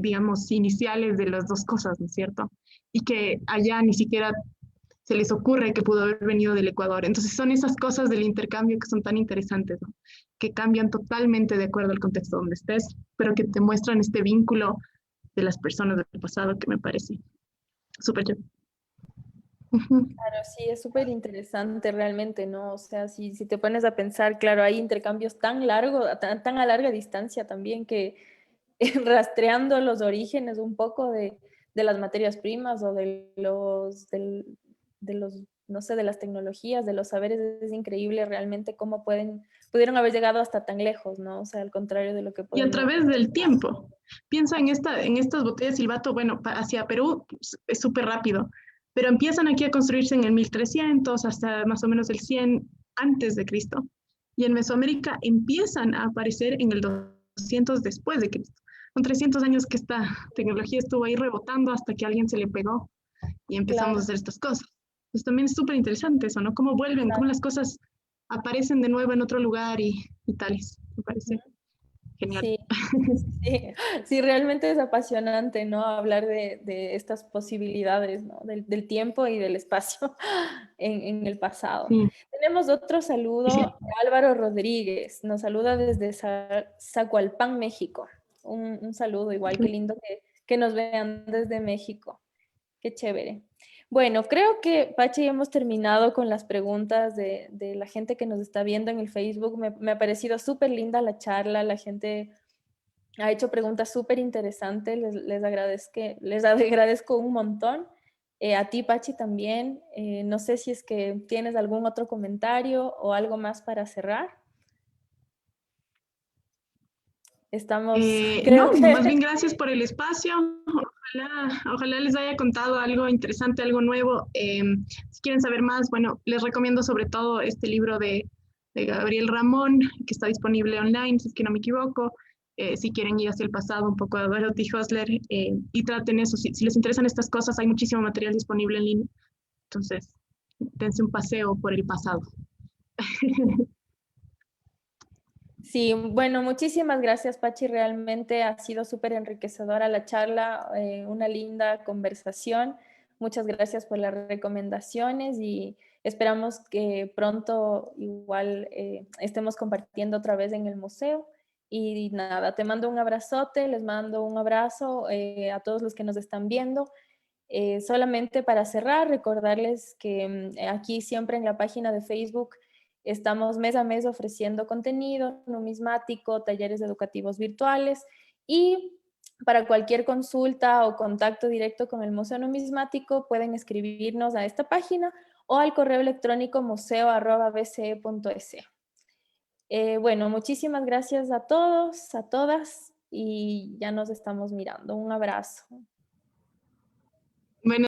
digamos, iniciales de las dos cosas, ¿no es cierto? Y que allá ni siquiera se les ocurre que pudo haber venido del Ecuador. Entonces son esas cosas del intercambio que son tan interesantes, ¿no? que cambian totalmente de acuerdo al contexto donde estés, pero que te muestran este vínculo de las personas del pasado que me parece súper chévere. Claro, sí, es súper interesante realmente, ¿no? O sea, si te pones a pensar, claro, hay intercambios tan largos, tan a larga distancia también que rastreando los orígenes un poco de las materias primas o de los, no sé, de las tecnologías, de los saberes, es increíble realmente cómo pudieron haber llegado hasta tan lejos, ¿no? O sea, al contrario de lo que Y a podemos. través del tiempo. Piensa en estas botellas de silbato, bueno, hacia Perú pues, es súper rápido, pero empiezan aquí a construirse en el 1300 hasta más o menos el 100 antes de Cristo. Y en Mesoamérica empiezan a aparecer en el 200 después de Cristo. Son 300 años que esta tecnología estuvo ahí rebotando hasta que a alguien se le pegó y empezamos a Claro, hacer estas cosas. Pues también es súper interesante eso, ¿no? Cómo vuelven, cómo las cosas aparecen de nuevo en otro lugar y tales. Me parece genial. sí, sí, sí, realmente es apasionante, ¿no? Hablar de estas posibilidades, ¿no? Del tiempo y del espacio en el pasado. Sí, Tenemos otro sí. saludo de Álvaro Rodríguez, nos saluda desde Zacualpan, México. Un saludo, igual que lindo que nos vean desde México. Qué chévere. Bueno, creo que, Pachi, hemos terminado con las preguntas de la gente que nos está viendo en el Facebook. Me ha parecido súper linda la charla, la gente ha hecho preguntas súper interesantes, les agradezco un montón. A ti, Pachi, también. No sé si es que tienes algún otro comentario o algo más para cerrar. Estamos, creo No, más que bien gracias por el espacio. Ojalá les haya contado algo interesante, algo nuevo. Si quieren saber más, bueno, les recomiendo sobre todo este libro de Gabriel Ramón, que está disponible online, si es que no me equivoco. Si quieren ir hacia el pasado, un poco de Dorothy Hustler, y traten eso. Si les interesan estas cosas, hay muchísimo material disponible en línea. Entonces, dense un paseo por el pasado. sí, bueno, muchísimas gracias, Pachi. Realmente ha sido súper enriquecedora la charla, una linda conversación. Muchas gracias por las recomendaciones y esperamos que pronto igual estemos compartiendo otra vez en el museo. Y nada, te mando un abrazote, les mando un abrazo a todos los que nos están viendo. Solamente para cerrar, recordarles que aquí siempre en la página de Facebook estamos mes a mes ofreciendo contenido numismático, talleres educativos virtuales y para cualquier consulta o contacto directo con el Museo Numismático pueden escribirnos a esta página o al correo electrónico museo@bce.es. Bueno, muchísimas gracias a todos, a todas y ya nos estamos mirando. Un abrazo.